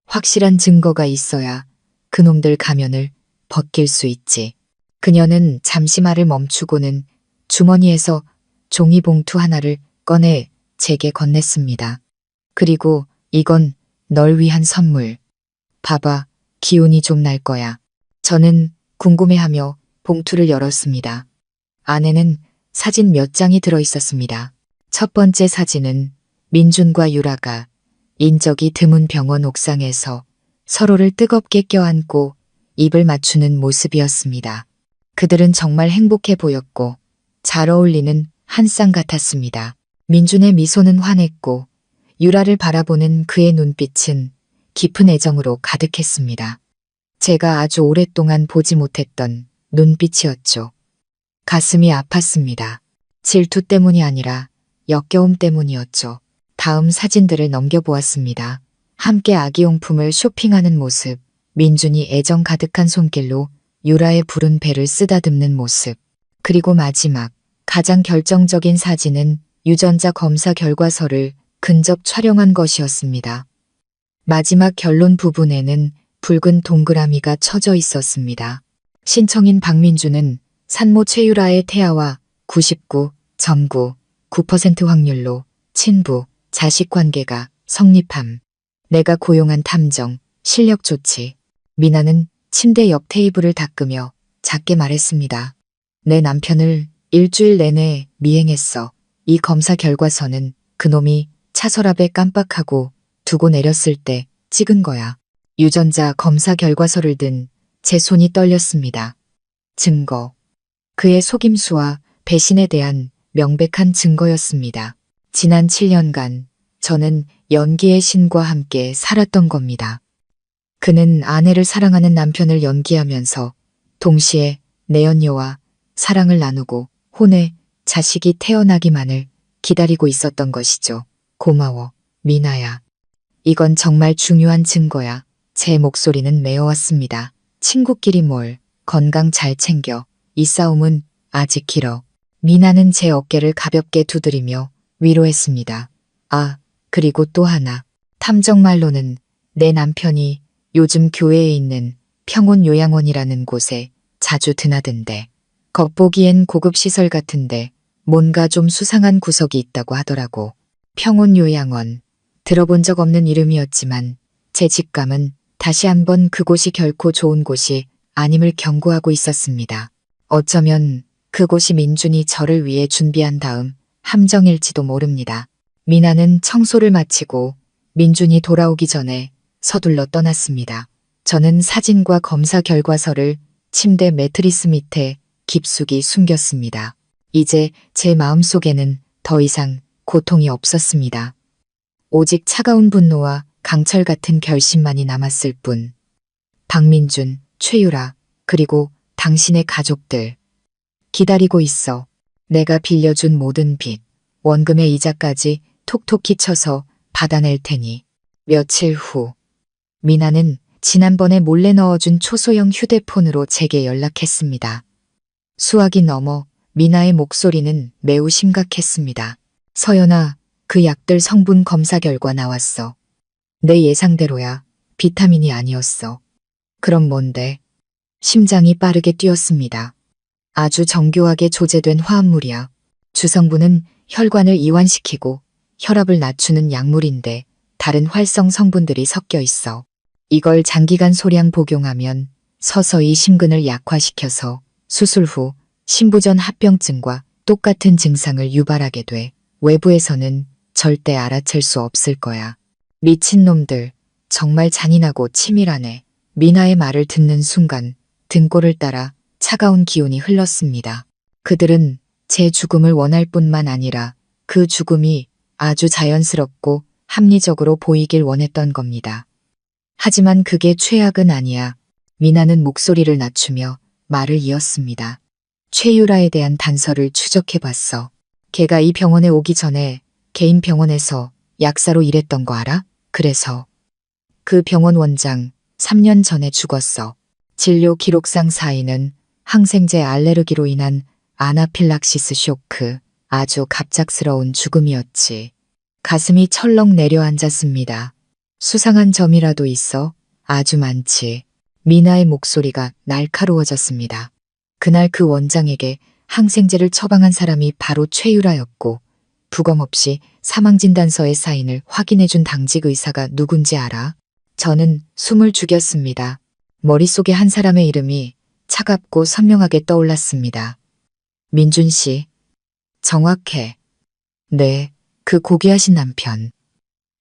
확실한 증거가 있어야 그놈들 가면을 벗길 수 있지. 그녀는 잠시 말을 멈추고는 주머니에서 종이봉투 하나를 꺼내 제게 건넸습니다. 그리고 이건 널 위한 선물. 봐봐, 기운이 좀 날 거야. 저는 궁금해하며 봉투를 열었습니다. 안에는 사진 몇 장이 들어있었습니다. 첫 번째 사진은 민준과 유라가 인적이 드문 병원 옥상에서 서로를 뜨겁게 껴안고 입을 맞추는 모습이었습니다. 그들은 정말 행복해 보였고 잘 어울리는 한 쌍 같았습니다. 민준의 미소는 환했고 유라를 바라보는 그의 눈빛은 깊은 애정으로 가득했습니다. 제가 아주 오랫동안 보지 못했던 눈빛이었죠. 가슴이 아팠습니다. 질투 때문이 아니라 역겨움 때문이었죠. 다음 사진들을 넘겨보았습니다. 함께 아기용품을 쇼핑하는 모습, 민준이 애정 가득한 손길로 유라의 부른 배를 쓰다듬는 모습, 그리고 마지막 가장 결정적인 사진은 유전자 검사 결과서를 근접 촬영한 것이었습니다. 마지막 결론 부분에는 붉은 동그라미가 쳐져 있었습니다. 신청인 박민주는 산모 최유라의 태아와 99.9% 확률로 친부, 자식 관계가 성립함. 내가 고용한 탐정, 실력 좋지. 미나는 침대 옆 테이블을 닦으며 작게 말했습니다. 내 남편을 일주일 내내 미행했어. 이 검사 결과서는 그놈이 차 서랍에 깜빡하고 두고 내렸을 때 찍은 거야. 유전자 검사 결과서를 든 제 손이 떨렸습니다. 증거. 그의 속임수와 배신에 대한 명백한 증거였습니다. 지난 7년간 저는 연기의 신과 함께 살았던 겁니다. 그는 아내를 사랑하는 남편을 연기하면서 동시에 내연녀와 사랑을 나누고 혼의 자식이 태어나기만을 기다리고 있었던 것이죠. 고마워, 미나야. 이건 정말 중요한 증거야. 제 목소리는 메어왔습니다. 친구끼리 뭘, 건강 잘 챙겨. 이 싸움은 아직 길어. 미나는 제 어깨를 가볍게 두드리며 위로했습니다. 아, 그리고 또 하나. 탐정 말로는 내 남편이 요즘 교회에 있는 평온요양원이라는 곳에 자주 드나든대. 겉보기엔 고급 시설 같은데 뭔가 좀 수상한 구석이 있다고 하더라고. 평온요양원. 들어본 적 없는 이름이었지만 제 직감은 다시 한번 그곳이 결코 좋은 곳이 아님을 경고하고 있었습니다. 어쩌면 그곳이 민준이 저를 위해 준비한 다음 함정일지도 모릅니다. 미나는 청소를 마치고 민준이 돌아오기 전에 서둘러 떠났습니다. 저는 사진과 검사 결과서를 침대 매트리스 밑에 깊숙이 숨겼습니다. 이제 제 마음속에는 더 이상 고통이 없었습니다. 오직 차가운 분노와 강철 같은 결심만이 남았을 뿐. 박민준, 최유라, 그리고 당신의 가족들. 기다리고 있어. 내가 빌려준 모든 빚, 원금의 이자까지 톡톡히 쳐서 받아낼 테니. 며칠 후. 미나는 지난번에 몰래 넣어준 초소형 휴대폰으로 제게 연락했습니다. 수화기 넘어 미나의 목소리는 매우 심각했습니다. 서연아, 그 약들 성분 검사 결과 나왔어. 내 예상대로야. 비타민이 아니었어. 그럼 뭔데? 심장이 빠르게 뛰었습니다. 아주 정교하게 조제된 화합물이야. 주성분은 혈관을 이완시키고 혈압을 낮추는 약물인데 다른 활성 성분들이 섞여 있어. 이걸 장기간 소량 복용하면 서서히 심근을 약화시켜서 수술 후 신부전 합병증과 똑같은 증상을 유발하게 돼. 외부에서는 절대 알아챌 수 없을 거야. 미친놈들, 정말 잔인하고 치밀하네. 미나의 말을 듣는 순간 등골을 따라 차가운 기운이 흘렀습니다. 그들은 제 죽음을 원할 뿐만 아니라 그 죽음이 아주 자연스럽고 합리적으로 보이길 원했던 겁니다. 하지만 그게 최악은 아니야. 미나는 목소리를 낮추며 말을 이었습니다. 최유라에 대한 단서를 추적해봤어. 걔가 이 병원에 오기 전에 개인 병원에서 약사로 일했던 거 알아? 그래서 그 병원 원장 3년 전에 죽었어. 진료 기록상 사인은 항생제 알레르기로 인한 아나필락시스 쇼크, 아주 갑작스러운 죽음이었지. 가슴이 철렁 내려앉았습니다. 수상한 점이라도 있어? 아주 많지. 미나의 목소리가 날카로워졌습니다. 그날 그 원장에게 항생제를 처방한 사람이 바로 최유라였고 부검없이 사망진단서의 사인을 확인해준 당직 의사가 누군지 알아? 저는 숨을 죽였습니다. 머릿속에 한 사람의 이름이 차갑고 선명하게 떠올랐습니다. 민준 씨. 정확해. 네, 그 고귀하신 남편.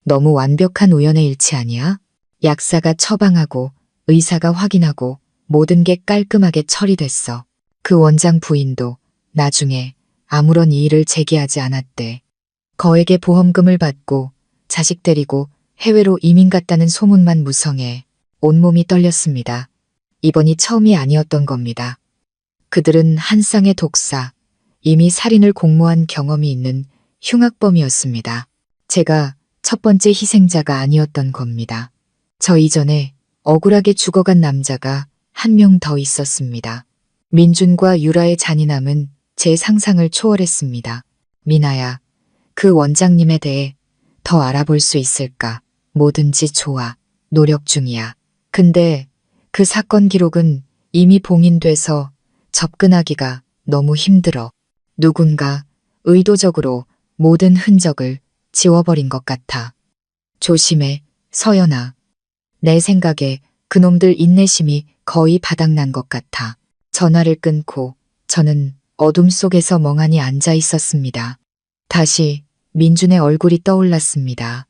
너무 완벽한 우연의 일치 아니야? 약사가 처방하고 의사가 확인하고 모든 게 깔끔하게 처리됐어. 그 원장 부인도 나중에 아무런 이의를 제기하지 않았대. 거액의 보험금을 받고 자식 데리고 해외로 이민 갔다는 소문만 무성해 온몸이 떨렸습니다. 이번이 처음이 아니었던 겁니다. 그들은 한 쌍의 독사, 이미 살인을 공모한 경험이 있는 흉악범이었습니다. 제가 첫 번째 희생자가 아니었던 겁니다. 저 이전에 억울하게 죽어간 남자가 한 명 더 있었습니다. 민준과 유라의 잔인함은 제 상상을 초월했습니다. 미나야, 그 원장님에 대해 더 알아볼 수 있을까? 뭐든지 좋아. 노력 중이야. 근데 그 사건 기록은 이미 봉인돼서 접근하기가 너무 힘들어. 누군가 의도적으로 모든 흔적을 지워버린 것 같아. 조심해, 서연아. 내 생각에 그놈들 인내심이 거의 바닥난 것 같아. 전화를 끊고 저는 어둠 속에서 멍하니 앉아 있었습니다. 다시 민준의 얼굴이 떠올랐습니다.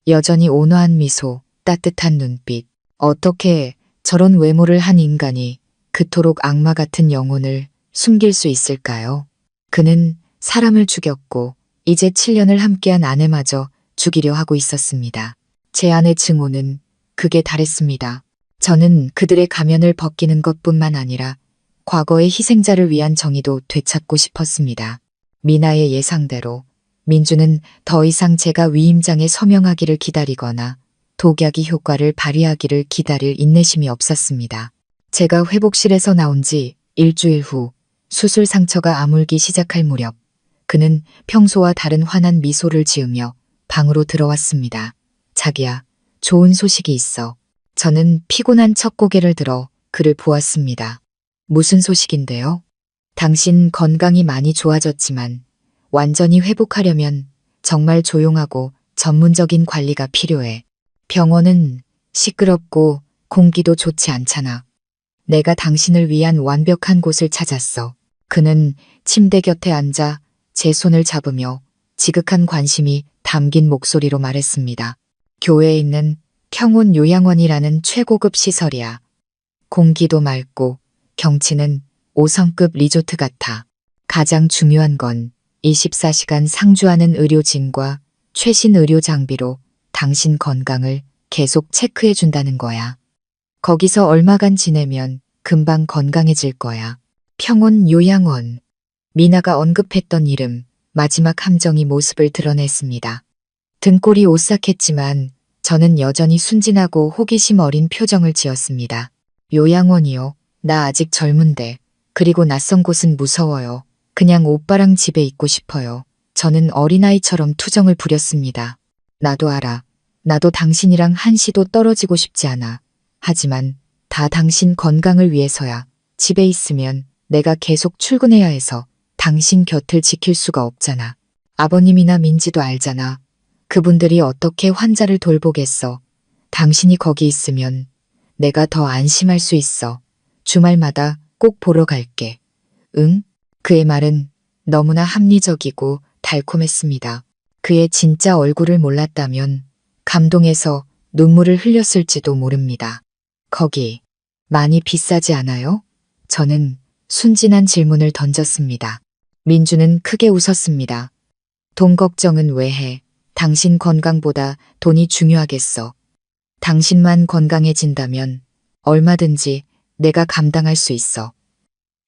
여전히 온화한 미소, 따뜻한 눈빛. 어떻게 저런 외모를 한 인간이 그토록 악마 같은 영혼을 숨길 수 있을까요? 그는 사람을 죽였고 이제 7년을 함께한 아내마저 죽이려 하고 있었습니다. 제 아내 증오는 극에 달했습니다. 저는 그들의 가면을 벗기는 것뿐만 아니라 과거의 희생자를 위한 정의도 되찾고 싶었습니다. 미나의 예상대로 민주는 더 이상 제가 위임장에 서명하기를 기다리거나 독약이 효과를 발휘하기를 기다릴 인내심이 없었습니다. 제가 회복실에서 나온 지 일주일 후 수술 상처가 아물기 시작할 무렵 그는 평소와 다른 환한 미소를 지으며 방으로 들어왔습니다. 자기야, 좋은 소식이 있어. 저는 피곤한 척 고개를 들어 그를 보았습니다. 무슨 소식인데요? 당신 건강이 많이 좋아졌지만 완전히 회복하려면 정말 조용하고 전문적인 관리가 필요해. 병원은 시끄럽고 공기도 좋지 않잖아. 내가 당신을 위한 완벽한 곳을 찾았어. 그는 침대 곁에 앉아 제 손을 잡으며 지극한 관심이 담긴 목소리로 말했습니다. 교회에 있는 평온 요양원이라는 최고급 시설이야. 공기도 맑고 경치는 5성급 리조트 같아. 가장 중요한 건 24시간 상주하는 의료진과 최신 의료 장비로 당신 건강을 계속 체크해 준다는 거야. 거기서 얼마간 지내면 금방 건강해질 거야. 평온 요양원. 미나가 언급했던 이름, 마지막 함정이 모습을 드러냈습니다. 등골이 오싹했지만 저는 여전히 순진하고 호기심 어린 표정을 지었습니다. 요양원이요. 나 아직 젊은데. 그리고 낯선 곳은 무서워요. 그냥 오빠랑 집에 있고 싶어요. 저는 어린아이처럼 투정을 부렸습니다. 나도 알아. 나도 당신이랑 한시도 떨어지고 싶지 않아. 하지만 다 당신 건강을 위해서야. 집에 있으면 내가 계속 출근해야 해서 당신 곁을 지킬 수가 없잖아. 아버님이나 민지도 알잖아. 그분들이 어떻게 환자를 돌보겠어. 당신이 거기 있으면 내가 더 안심할 수 있어. 주말마다 꼭 보러 갈게. 응? 그의 말은 너무나 합리적이고 달콤했습니다. 그의 진짜 얼굴을 몰랐다면 감동해서 눈물을 흘렸을지도 모릅니다. 거기 많이 비싸지 않아요? 저는 순진한 질문을 던졌습니다. 민주는 크게 웃었습니다. 돈 걱정은 왜 해? 당신 건강보다 돈이 중요하겠어. 당신만 건강해진다면 얼마든지 내가 감당할 수 있어.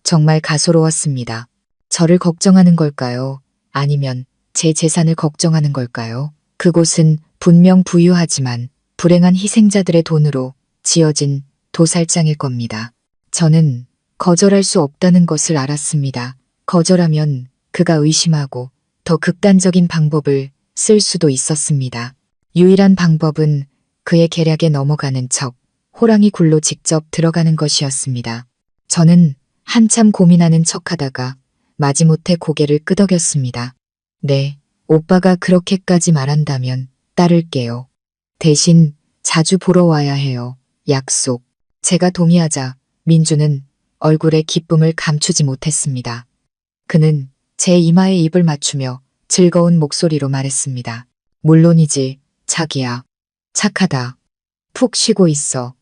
정말 가소로웠습니다. 저를 걱정하는 걸까요? 아니면 제 재산을 걱정하는 걸까요? 그곳은 분명 부유하지만 불행한 희생자들의 돈으로 지어진 도살장일 겁니다. 저는 거절할 수 없다는 것을 알았습니다. 거절하면 그가 의심하고 더 극단적인 방법을 쓸 수도 있었습니다. 유일한 방법은 그의 계략에 넘어가는 척 호랑이 굴로 직접 들어가는 것이었습니다. 저는 한참 고민하는 척하다가 마지못해 고개를 끄덕였습니다. 네, 오빠가 그렇게까지 말한다면 따를게요. 대신 자주 보러 와야 해요. 약속. 제가 동의하자 민주는 얼굴에 기쁨을 감추지 못했습니다. 그는 제 이마에 입을 맞추며 즐거운 목소리로 말했습니다. 물론이지, 자기야. 착하다. 푹 쉬고 있어.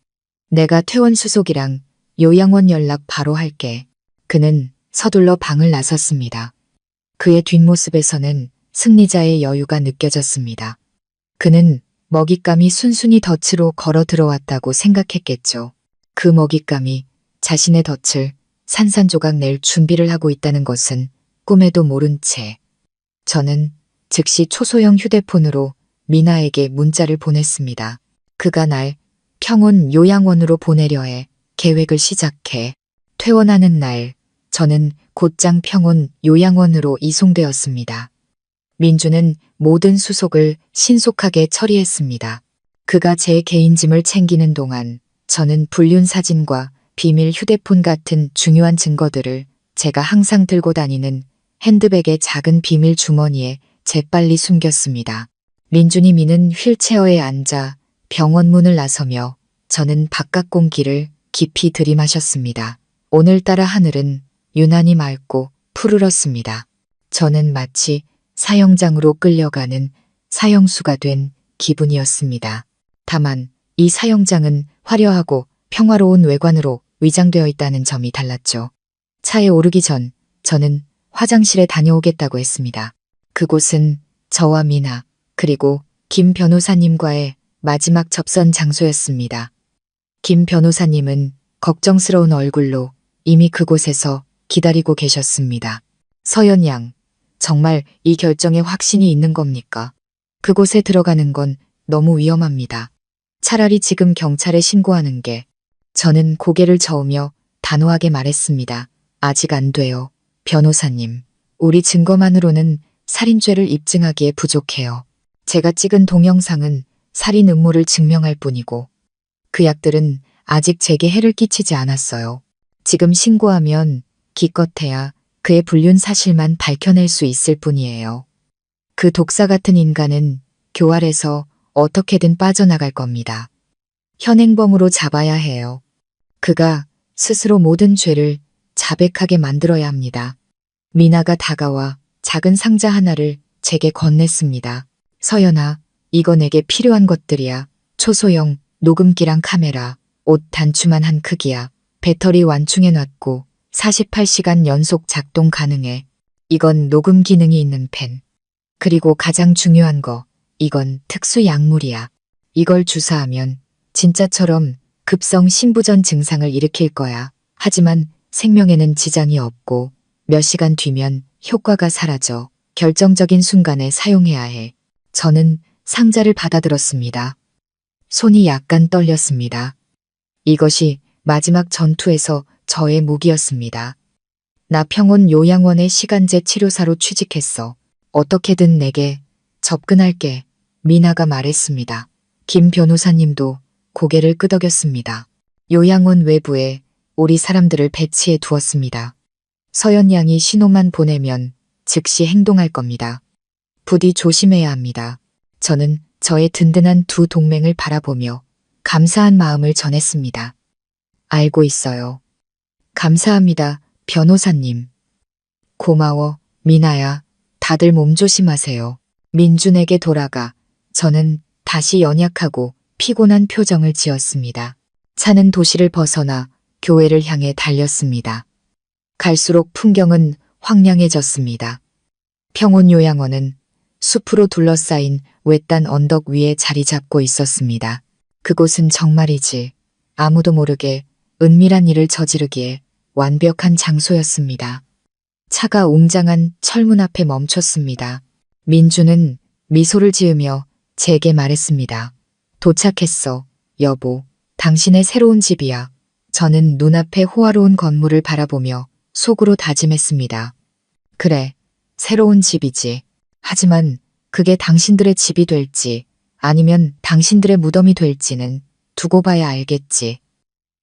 내가 퇴원수속이랑 요양원 연락 바로 할게. 그는 서둘러 방을 나섰습니다. 그의 뒷모습에서는 승리자의 여유가 느껴졌습니다. 그는 먹잇감이 순순히 덫으로 걸어 들어왔다고 생각했겠죠. 그 먹잇감이 자신의 덫을 산산조각 낼 준비를 하고 있다는 것은 꿈에도 모른 채 저는 즉시 초소형 휴대폰으로 미나에게 문자를 보냈습니다. 그가 날 평온 요양원으로 보내려 해 계획을 시작해. 퇴원하는 날 저는 곧장 평온 요양원으로 이송되었습니다. 민주는 모든 수속을 신속하게 처리했습니다. 그가 제 개인짐을 챙기는 동안 저는 불륜 사진과 비밀 휴대폰 같은 중요한 증거들을 제가 항상 들고 다니는 핸드백의 작은 비밀 주머니에 재빨리 숨겼습니다. 민준이 미는 휠체어에 앉아 병원 문을 나서며 저는 바깥 공기를 깊이 들이마셨습니다. 오늘따라 하늘은 유난히 맑고 푸르렀습니다. 저는 마치 사형장으로 끌려가는 사형수가 된 기분이었습니다. 다만 이 사형장은 화려하고 평화로운 외관으로 위장되어 있다는 점이 달랐죠. 차에 오르기 전 저는 화장실에 다녀오겠다고 했습니다. 그곳은 저와 미나 그리고 김 변호사님과의 마지막 접선 장소였습니다. 김 변호사님은 걱정스러운 얼굴로 이미 그곳에서 기다리고 계셨습니다. 서연 양, 정말 이 결정에 확신이 있는 겁니까? 그곳에 들어가는 건 너무 위험합니다. 차라리 지금 경찰에 신고하는 게. 저는 고개를 저으며 단호하게 말했습니다. 아직 안 돼요. 변호사님, 우리 증거만으로는 살인죄를 입증하기에 부족해요. 제가 찍은 동영상은 살인 음모를 증명할 뿐이고 그 약들은 아직 제게 해를 끼치지 않았어요. 지금 신고하면 기껏해야 그의 불륜 사실만 밝혀낼 수 있을 뿐이에요. 그 독사 같은 인간은 교활해서 어떻게든 빠져나갈 겁니다. 현행범으로 잡아야 해요. 그가 스스로 모든 죄를 자백하게 만들어야 합니다. 미나가 다가와 작은 상자 하나를 제게 건넸습니다. 서연아, 이거 내게 필요한 것들이야. 초소형, 녹음기랑 카메라, 옷 단추만 한 크기야. 배터리 완충해놨고 48시간 연속 작동 가능해. 이건 녹음 기능이 있는 펜. 그리고 가장 중요한 거, 이건 특수 약물이야. 이걸 주사하면 진짜처럼 급성 신부전 증상을 일으킬 거야. 하지만 생명에는 지장이 없고 몇 시간 뒤면 효과가 사라져. 결정적인 순간에 사용해야 해. 저는 상자를 받아들었습니다. 손이 약간 떨렸습니다. 이것이 마지막 전투에서 저의 무기였습니다. 나 평온 요양원의 시간제 치료사로 취직했어. 어떻게든 내게 접근할게. 미나가 말했습니다. 김 변호사님도 고개를 끄덕였습니다. 요양원 외부에 우리 사람들을 배치해 두었습니다. 서연 양이 신호만 보내면 즉시 행동할 겁니다. 부디 조심해야 합니다. 저는 저의 든든한 두 동맹을 바라보며 감사한 마음을 전했습니다. 알고 있어요. 감사합니다, 변호사님. 고마워, 미나야. 다들 몸 조심하세요. 민준에게 돌아가 저는 다시 연약하고 피곤한 표정을 지었습니다. 차는 도시를 벗어나 교회를 향해 달렸습니다. 갈수록 풍경은 황량해졌습니다. 평온요양원은 숲으로 둘러싸인 외딴 언덕 위에 자리 잡고 있었습니다. 그곳은 정말이지 아무도 모르게 은밀한 일을 저지르기에 완벽한 장소였습니다. 차가 웅장한 철문 앞에 멈췄습니다. 민주는 미소를 지으며 제게 말했습니다. 도착했어, 여보. 당신의 새로운 집이야. 저는 눈앞의 호화로운 건물을 바라보며 속으로 다짐했습니다. 그래, 새로운 집이지. 하지만 그게 당신들의 집이 될지 아니면 당신들의 무덤이 될지는 두고 봐야 알겠지.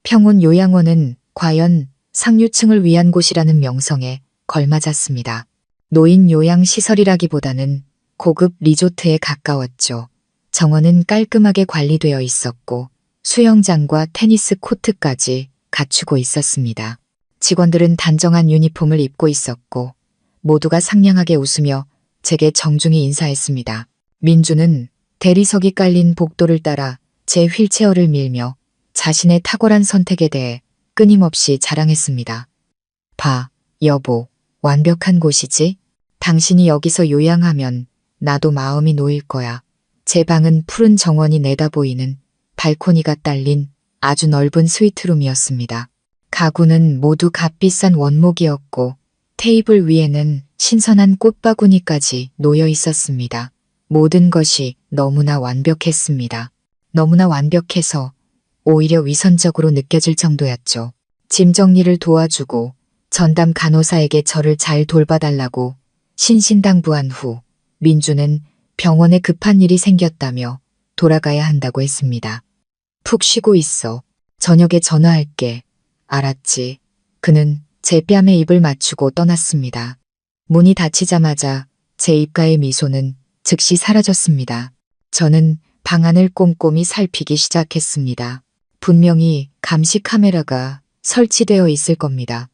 평온 요양원은 과연 상류층을 위한 곳이라는 명성에 걸맞았습니다. 노인 요양 시설이라기보다는 고급 리조트에 가까웠죠. 정원은 깔끔하게 관리되어 있었고 수영장과 테니스 코트까지 갖추고 있었습니다. 직원들은 단정한 유니폼을 입고 있었고 모두가 상냥하게 웃으며 제게 정중히 인사했습니다. 민주는 대리석이 깔린 복도를 따라 제 휠체어를 밀며 자신의 탁월한 선택에 대해 끊임없이 자랑했습니다. 봐, 여보, 완벽한 곳이지? 당신이 여기서 요양하면 나도 마음이 놓일 거야. 제 방은 푸른 정원이 내다보이는 발코니가 딸린 아주 넓은 스위트룸이었습니다. 가구는 모두 값비싼 원목이었고 테이블 위에는 신선한 꽃바구니까지 놓여 있었습니다. 모든 것이 너무나 완벽했습니다. 너무나 완벽해서 오히려 위선적으로 느껴질 정도였죠. 짐 정리를 도와주고 전담 간호사에게 저를 잘 돌봐달라고 신신당부한 후 민주는 병원에 급한 일이 생겼다며 돌아가야 한다고 했습니다. 푹 쉬고 있어. 저녁에 전화할게. 알았지. 그는 제 뺨에 입을 맞추고 떠났습니다. 문이 닫히자마자 제 입가의 미소는 즉시 사라졌습니다. 저는 방 안을 꼼꼼히 살피기 시작했습니다. 분명히 감시 카메라가 설치되어 있을 겁니다.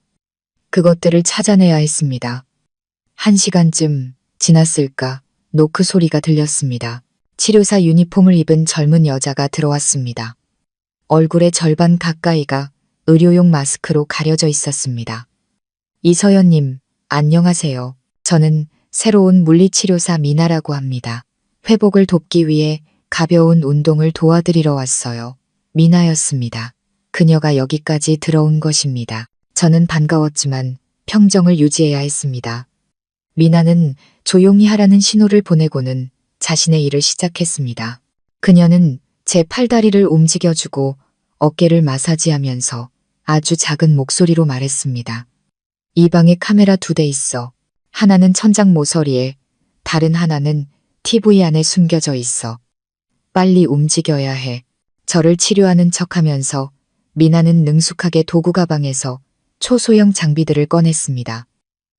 그것들을 찾아내야 했습니다. 1시간쯤 지났을까 노크 소리가 들렸습니다. 치료사 유니폼을 입은 젊은 여자가 들어왔습니다. 얼굴의 절반 가까이가 의료용 마스크로 가려져 있었습니다. 이서연님, 안녕하세요. 저는 새로운 물리치료사 미나라고 합니다. 회복을 돕기 위해 가벼운 운동을 도와드리러 왔어요. 미나였습니다. 그녀가 여기까지 들어온 것입니다. 저는 반가웠지만 평정을 유지해야 했습니다. 미나는 조용히 하라는 신호를 보내고는 자신의 일을 시작했습니다. 그녀는 제 팔다리를 움직여주고 어깨를 마사지하면서 아주 작은 목소리로 말했습니다. 이 방에 카메라 2대 있어. 하나는 천장 모서리에, 다른 하나는 TV 안에 숨겨져 있어. 빨리 움직여야 해. 저를 치료하는 척하면서 미나는 능숙하게 도구 가방에서 초소형 장비들을 꺼냈습니다.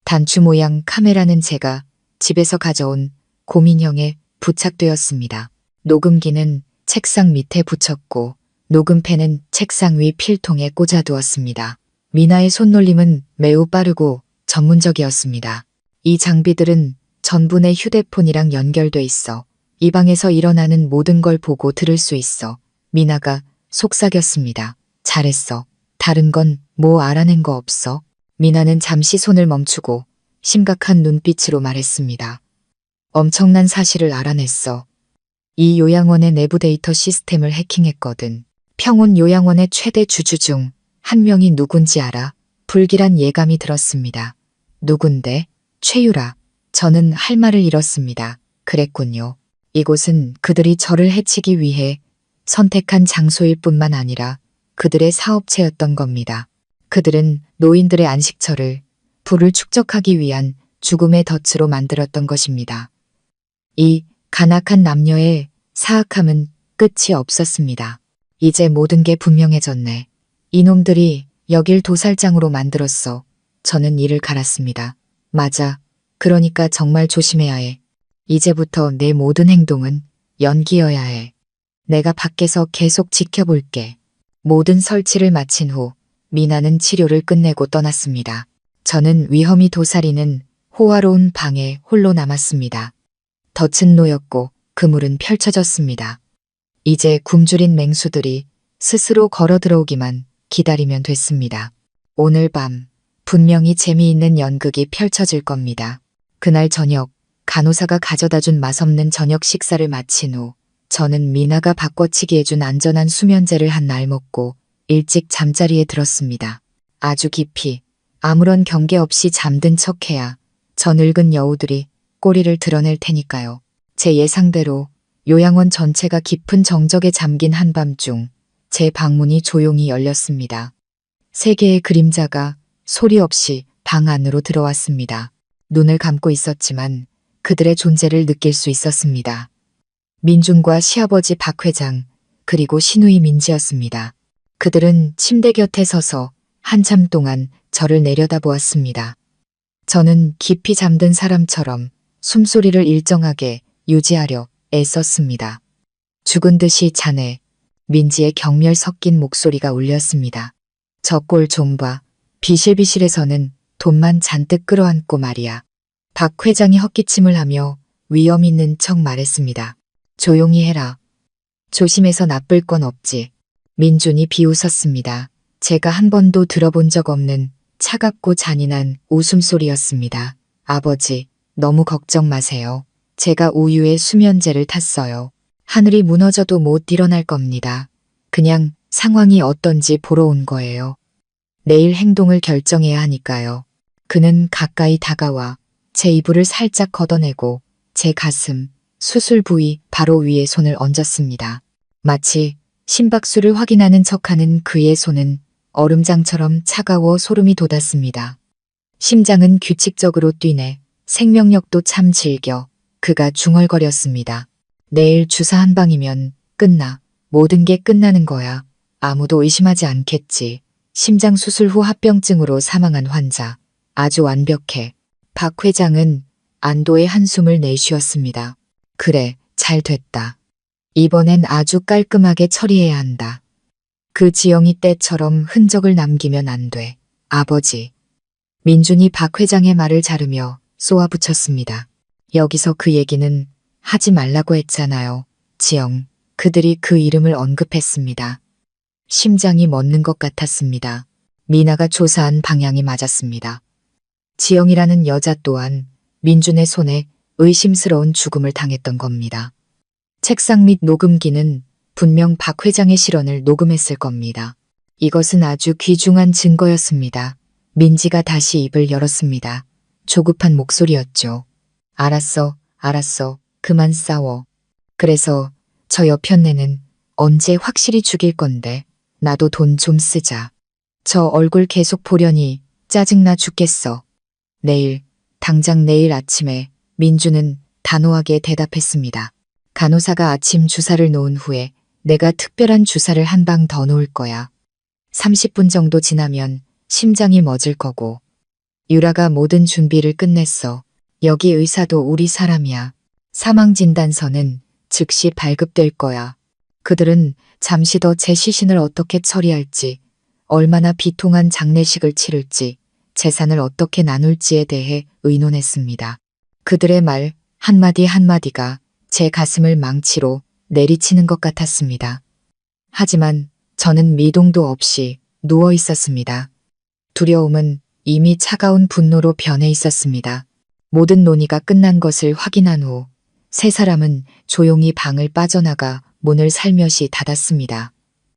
단추 모양 카메라는 제가 집에서 가져온 고민형에 부착되었습니다. 녹음기는 책상 밑에 붙였고 녹음펜은 책상 위 필통에 꽂아두었습니다. 미나의 손놀림은 매우 빠르고 전문적이었습니다. 이 장비들은 전부 내 휴대폰이랑 연결돼 있어 이 방에서 일어나는 모든 걸 보고 들을 수 있어. 미나가 속삭였습니다. 잘했어. 다른 건 뭐 알아낸 거 없어? 미나는 잠시 손을 멈추고 심각한 눈빛으로 말했습니다. 엄청난 사실을 알아냈어. 이 요양원의 내부 데이터 시스템을 해킹했거든. 평온 요양원의 최대 주주 중 한 명이 누군지 알아? 불길한 예감이 들었습니다. 누군데? 최유라. 저는 할 말을 잃었습니다. 그랬군요. 이곳은 그들이 저를 해치기 위해 선택한 장소일 뿐만 아니라 그들의 사업체였던 겁니다. 그들은 노인들의 안식처를 부를 축적하기 위한 죽음의 덫으로 만들었던 것입니다. 이 간악한 남녀의 사악함은 끝이 없었습니다. 이제 모든 게 분명해졌네. 이놈들이 여길 도살장으로 만들었어. 저는 이를 갈았습니다. 맞아. 그러니까 정말 조심해야 해. 이제부터 내 모든 행동은 연기여야 해. 내가 밖에서 계속 지켜볼게. 모든 설치를 마친 후 미나는 치료를 끝내고 떠났습니다. 저는 위험이 도사리는 호화로운 방에 홀로 남았습니다. 덫은 놓였고 그물은 펼쳐졌습니다. 이제 굶주린 맹수들이 스스로 걸어 들어오기만 기다리면 됐습니다. 오늘 밤 분명히 재미있는 연극이 펼쳐질 겁니다. 그날 저녁 간호사가 가져다 준 맛없는 저녁 식사를 마친 후 저는 미나가 바꿔치기 해준 안전한 수면제를 한 날 먹고 일찍 잠자리에 들었습니다. 아주 깊이 아무런 경계 없이 잠든 척해야 저 늙은 여우들이 꼬리를 드러낼 테니까요. 제 예상대로 요양원 전체가 깊은 정적에 잠긴 한밤중 제 방문이 조용히 열렸습니다. 세 개의 그림자가 소리 없이 방 안으로 들어왔습니다. 눈을 감고 있었지만 그들의 존재를 느낄 수 있었습니다. 민준과 시아버지 박 회장 그리고 시누이 민지였습니다. 그들은 침대 곁에 서서 한참 동안 저를 내려다보았습니다. 저는 깊이 잠든 사람처럼 숨소리를 일정하게 유지하려 애썼습니다. 죽은 듯이 자네, 민지의 경멸 섞인 목소리가 울렸습니다. 저 꼴 좀 봐. 비실비실해서는 돈만 잔뜩 끌어안고 말이야. 박 회장이 헛기침을 하며 위험 있는 척 말했습니다. 조용히 해라. 조심해서 나쁠 건 없지. 민준이 비웃었습니다. 제가 한 번도 들어본 적 없는 차갑고 잔인한 웃음소리였습니다. 아버지, 너무 걱정 마세요. 제가 우유에 수면제를 탔어요. 하늘이 무너져도 못 일어날 겁니다. 그냥 상황이 어떤지 보러 온 거예요. 내일 행동을 결정해야 하니까요. 그는 가까이 다가와 제 이불을 살짝 걷어내고 제 가슴, 수술 부위 바로 위에 손을 얹었습니다. 마치 심박수를 확인하는 척하는 그의 손은 얼음장처럼 차가워 소름이 돋았습니다. 심장은 규칙적으로 뛰네. 생명력도 참 질겨. 그가 중얼거렸습니다. 내일 주사 한 방이면 끝나. 모든 게 끝나는 거야. 아무도 의심하지 않겠지. 심장 수술 후 합병증으로 사망한 환자. 아주 완벽해. 박 회장은 안도의 한숨을 내쉬었습니다. 그래, 잘 됐다. 이번엔 아주 깔끔하게 처리해야 한다. 그 지영이 때처럼 흔적을 남기면 안 돼. 아버지. 민준이 박 회장의 말을 자르며 쏘아붙였습니다. 여기서 그 얘기는 하지 말라고 했잖아요. 지영. 그들이 그 이름을 언급했습니다. 심장이 멎는 것 같았습니다. 미나가 조사한 방향이 맞았습니다. 지영이라는 여자 또한 민준의 손에 의심스러운 죽음을 당했던 겁니다. 책상 밑 녹음기는 분명 박 회장의 실언을 녹음했을 겁니다. 이것은 아주 귀중한 증거였습니다. 민지가 다시 입을 열었습니다. 조급한 목소리였죠. 알았어, 알았어. 그만 싸워. 그래서 저 여편네는 언제 확실히 죽일 건데 나도 돈 좀 쓰자. 저 얼굴 계속 보려니 짜증나 죽겠어. 내일, 당장 내일 아침에 민주는 단호하게 대답했습니다. 간호사가 아침 주사를 놓은 후에 내가 특별한 주사를 한 방 더 놓을 거야. 30분 정도 지나면 심장이 멎을 거고. 유라가 모든 준비를 끝냈어. 여기 의사도 우리 사람이야. 사망진단서는 즉시 발급될 거야. 그들은 잠시 더 제 시신을 어떻게 처리할지, 얼마나 비통한 장례식을 치를지, 재산을 어떻게 나눌지에 대해 의논했습니다. 그들의 말 한마디 한마디가 제 가슴을 망치로 내리치는 것 같았습니다. 하지만 저는 미동도 없이 누워 있었습니다. 두려움은 이미 차가운 분노로 변해 있었습니다. 모든 논의가 끝난 것을 확인한 후 세 사람은 조용히 방을 빠져나가 문을 살며시 닫았습니다.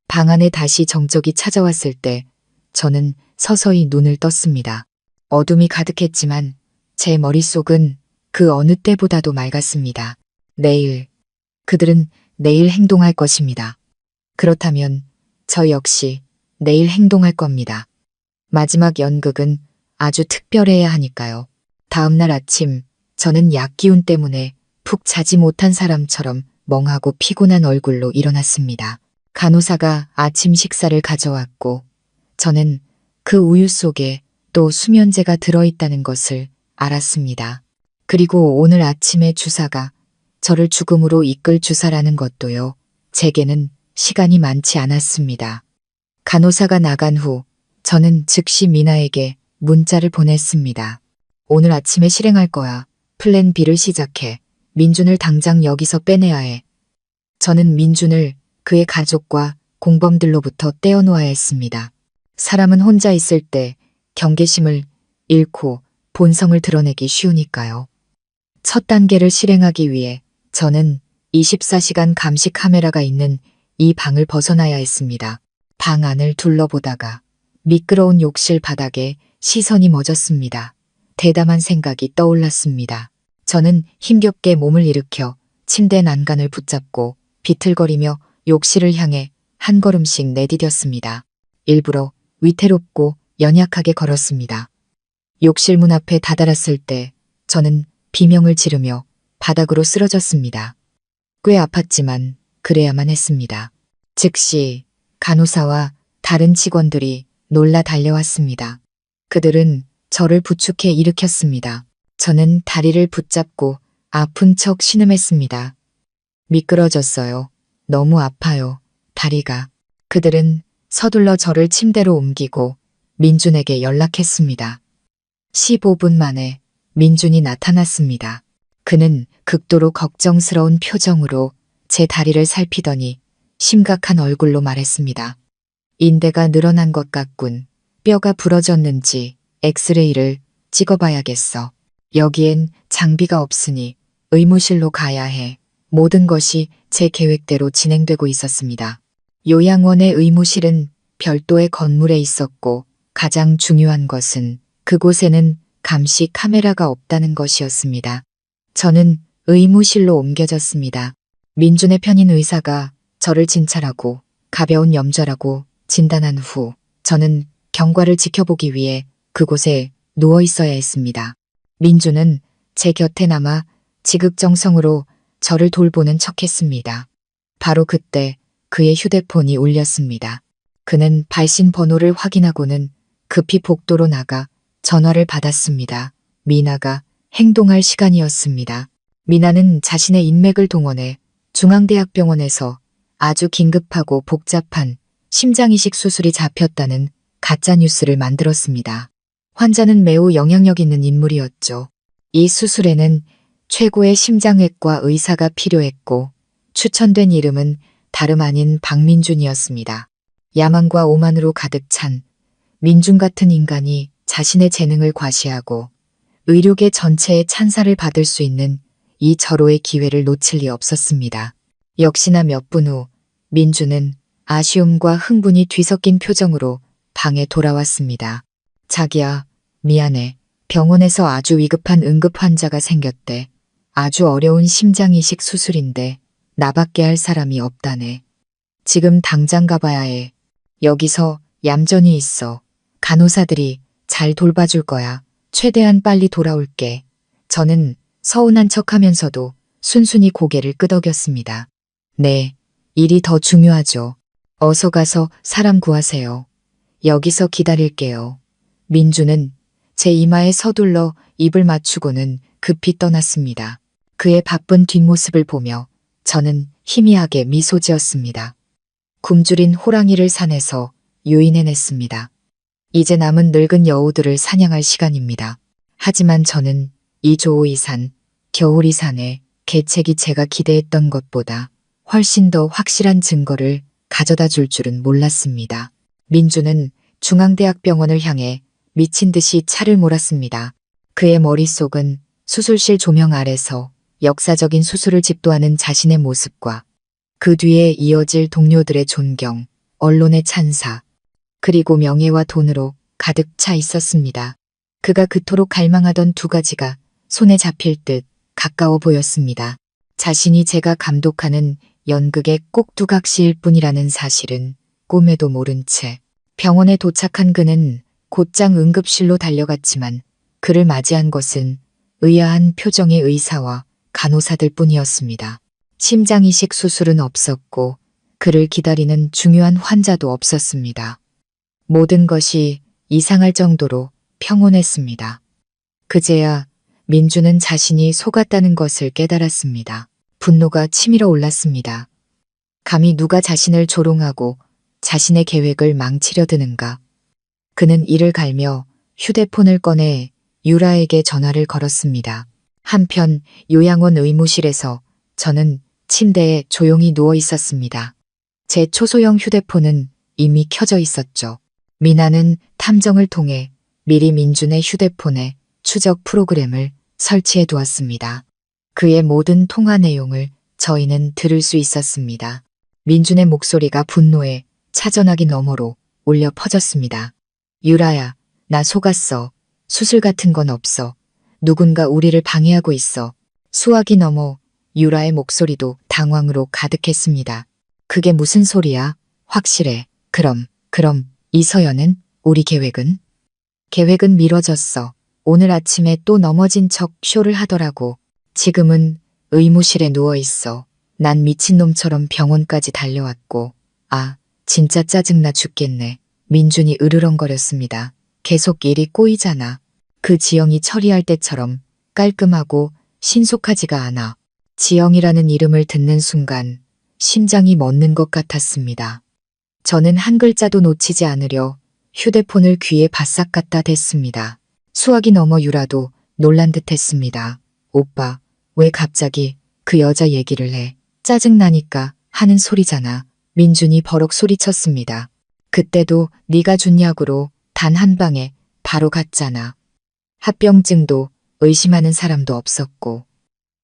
방 안에 다시 정적이 찾아왔을 때 저는 서서히 눈을 떴습니다. 어둠이 가득했지만 제 머릿속은 그 어느 때보다도 맑았습니다. 내일, 그들은 내일 행동할 것입니다. 그렇다면 저 역시 내일 행동할 겁니다. 마지막 연극은 아주 특별해야 하니까요. 다음날 아침 저는 약기운 때문에 푹 자지 못한 사람처럼 멍하고 피곤한 얼굴로 일어났습니다. 간호사가 아침 식사를 가져왔고 저는 그 우유 속에 또 수면제가 들어있다는 것을 알았습니다. 그리고 오늘 아침의 주사가 저를 죽음으로 이끌 주사라는 것도요. 제게는 시간이 많지 않았습니다. 간호사가 나간 후 저는 즉시 미나에게 문자를 보냈습니다. 오늘 아침에 실행할 거야. 플랜 B를 시작해. 민준을 당장 여기서 빼내야 해. 저는 민준을 그의 가족과 공범들로부터 떼어놓아야 했습니다. 사람은 혼자 있을 때 경계심을 잃고 본성을 드러내기 쉬우니까요. 첫 단계를 실행하기 위해 저는 24시간 감시 카메라가 있는 이 방을 벗어나야 했습니다. 방 안을 둘러보다가 미끄러운 욕실 바닥에 시선이 멎었습니다. 대담한 생각이 떠올랐습니다. 저는 힘겹게 몸을 일으켜 침대 난간을 붙잡고 비틀거리며 욕실을 향해 한 걸음씩 내디뎠습니다. 일부러 위태롭고 연약하게 걸었습니다. 욕실 문 앞에 다다랐을 때 저는 비명을 지르며 바닥으로 쓰러졌습니다. 꽤 아팠지만 그래야만 했습니다. 즉시 간호사와 다른 직원들이 놀라 달려왔습니다. 그들은 저를 부축해 일으켰습니다. 저는 다리를 붙잡고 아픈 척 신음했습니다. 미끄러졌어요. 너무 아파요. 다리가. 그들은 서둘러 저를 침대로 옮기고 민준에게 연락했습니다. 15분 만에 민준이 나타났습니다. 그는 극도로 걱정스러운 표정으로 제 다리를 살피더니 심각한 얼굴로 말했습니다. 인대가 늘어난 것 같군. 뼈가 부러졌는지 엑스레이를 찍어봐야겠어. 여기엔 장비가 없으니 의무실로 가야 해. 모든 것이 제 계획대로 진행되고 있었습니다. 요양원의 의무실은 별도의 건물에 있었고 가장 중요한 것은 그곳에는 감시 카메라가 없다는 것이었습니다. 저는 의무실로 옮겨졌습니다. 민준의 편인 의사가 저를 진찰하고 가벼운 염좌라고 진단한 후 저는 경과를 지켜보기 위해 그곳에 누워 있어야 했습니다. 민준은 제 곁에 남아 지극정성으로 저를 돌보는 척했습니다. 바로 그때 그의 휴대폰이 울렸습니다. 그는 발신 번호를 확인하고는 급히 복도로 나가 전화를 받았습니다. 미나가 행동할 시간이었습니다. 미나는 자신의 인맥을 동원해 중앙대학병원에서 아주 긴급하고 복잡한 심장이식 수술이 잡혔다는 가짜뉴스를 만들었습니다. 환자는 매우 영향력 있는 인물이었죠. 이 수술에는 최고의 심장외과 의사가 필요했고 추천된 이름은 다름 아닌 박민준이었습니다. 야망과 오만으로 가득 찬 민준 같은 인간이 자신의 재능을 과시하고 의료계 전체의 찬사를 받을 수 있는 이 절호의 기회를 놓칠 리 없었습니다. 역시나 몇 분 후 민준은 아쉬움과 흥분이 뒤섞인 표정으로 방에 돌아왔습니다. 자기야, 미안해. 병원에서 아주 위급한 응급 환자가 생겼대. 아주 어려운 심장이식 수술인데 나밖에 할 사람이 없다네. 지금 당장 가봐야 해. 여기서 얌전히 있어. 간호사들이 잘 돌봐줄 거야. 최대한 빨리 돌아올게. 저는 서운한 척하면서도 순순히 고개를 끄덕였습니다. 네, 일이 더 중요하죠. 어서 가서 사람 구하세요. 여기서 기다릴게요. 민주는 제 이마에 서둘러 입을 맞추고는 급히 떠났습니다. 그의 바쁜 뒷모습을 보며 저는 희미하게 미소 지었습니다. 굶주린 호랑이를 산에서 유인해냈습니다. 이제 남은 늙은 여우들을 사냥할 시간입니다. 하지만 저는 이 조오이산, 겨울이산의 개책이 제가 기대했던 것보다 훨씬 더 확실한 증거를 가져다 줄 줄은 몰랐습니다. 민주는 중앙대학병원을 향해 미친 듯이 차를 몰았습니다. 그의 머릿속은 수술실 조명 아래서 역사적인 수술을 집도하는 자신의 모습과 그 뒤에 이어질 동료들의 존경, 언론의 찬사, 그리고 명예와 돈으로 가득 차 있었습니다. 그가 그토록 갈망하던 두 가지가 손에 잡힐 듯 가까워 보였습니다. 자신이 제가 감독하는 연극의 꼭두각시일 뿐이라는 사실은 꿈에도 모른 채 병원에 도착한 그는 곧장 응급실로 달려갔지만 그를 맞이한 것은 의아한 표정의 의사와 간호사들 뿐이었습니다. 심장이식 수술은 없었고 그를 기다리는 중요한 환자도 없었습니다. 모든 것이 이상할 정도로 평온했습니다. 그제야 민주는 자신이 속았다는 것을 깨달았습니다. 분노가 치밀어 올랐습니다. 감히 누가 자신을 조롱하고 자신의 계획을 망치려 드는가. 그는 이를 갈며 휴대폰을 꺼내 유라에게 전화를 걸었습니다. 한편 요양원 의무실에서 저는 침대에 조용히 누워 있었습니다. 제 초소형 휴대폰은 이미 켜져 있었죠. 미나는 탐정을 통해 미리 민준의 휴대폰에 추적 프로그램을 설치해 두었습니다. 그의 모든 통화 내용을 저희는 들을 수 있었습니다. 민준의 목소리가 분노에 차전하기 너머로 울려 퍼졌습니다. 유라야, 나 속았어. 수술 같은 건 없어. 누군가 우리를 방해하고 있어. 수화기 넘어 유라의 목소리도 당황으로 가득했습니다. 그게 무슨 소리야? 확실해. 그럼 이서연은? 우리 계획은? 계획은 미뤄졌어. 오늘 아침에 또 넘어진 척 쇼를 하더라고. 지금은 의무실에 누워있어. 난 미친놈처럼 병원까지 달려왔고. 아, 진짜 짜증나 죽겠네. 민준이 으르렁거렸습니다. 계속 일이 꼬이잖아. 그 지영이 처리할 때처럼 깔끔하고 신속하지가 않아. 지영이라는 이름을 듣는 순간 심장이 멎는 것 같았습니다. 저는 한 글자도 놓치지 않으려 휴대폰을 귀에 바싹 갖다 댔습니다. 수화기 넘어 유라도 놀란 듯 했습니다. 오빠, 왜 갑자기 그 여자 얘기를 해? 짜증나니까 하는 소리잖아. 민준이 버럭 소리쳤습니다. 그때도 네가 준 약으로 단 한 방에 바로 갔잖아. 합병증도 의심하는 사람도 없었고.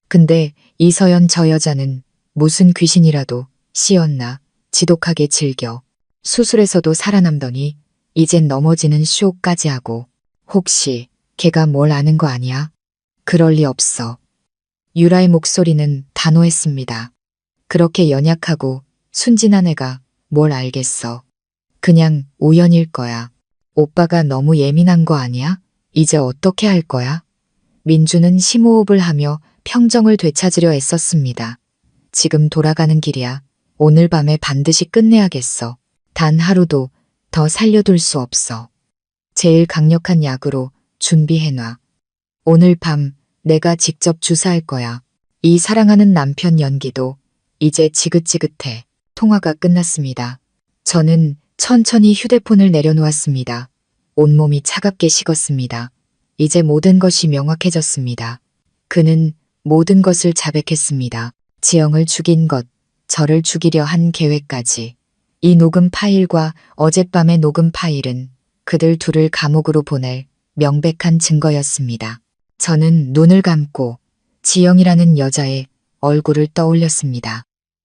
근데 이서연 저 여자는 무슨 귀신이라도 씌었나 지독하게 즐겨. 수술에서도 살아남더니 이젠 넘어지는 쇼까지 하고. 혹시 걔가 뭘 아는 거 아니야? 그럴 리 없어. 유라의 목소리는 단호했습니다. 그렇게 연약하고 순진한 애가 뭘 알겠어. 그냥 우연일 거야. 오빠가 너무 예민한 거 아니야? 이제 어떻게 할 거야? 민주는 심호흡을 하며 평정을 되찾으려 애썼습니다. 지금 돌아가는 길이야. 오늘 밤에 반드시 끝내야겠어. 단 하루도 더 살려둘 수 없어. 제일 강력한 약으로 준비해놔. 오늘 밤 내가 직접 주사할 거야. 이 사랑하는 남편 연기도 이제 지긋지긋해. 통화가 끝났습니다. 저는 천천히 휴대폰을 내려놓았습니다. 온몸이 차갑게 식었습니다. 이제 모든 것이 명확해졌습니다. 그는 모든 것을 자백했습니다. 지영을 죽인 것, 저를 죽이려 한 계획까지. 이 녹음 파일과 어젯밤의 녹음 파일은 그들 둘을 감옥으로 보낼 명백한 증거였습니다. 저는 눈을 감고 지영이라는 여자의 얼굴을 떠올렸습니다.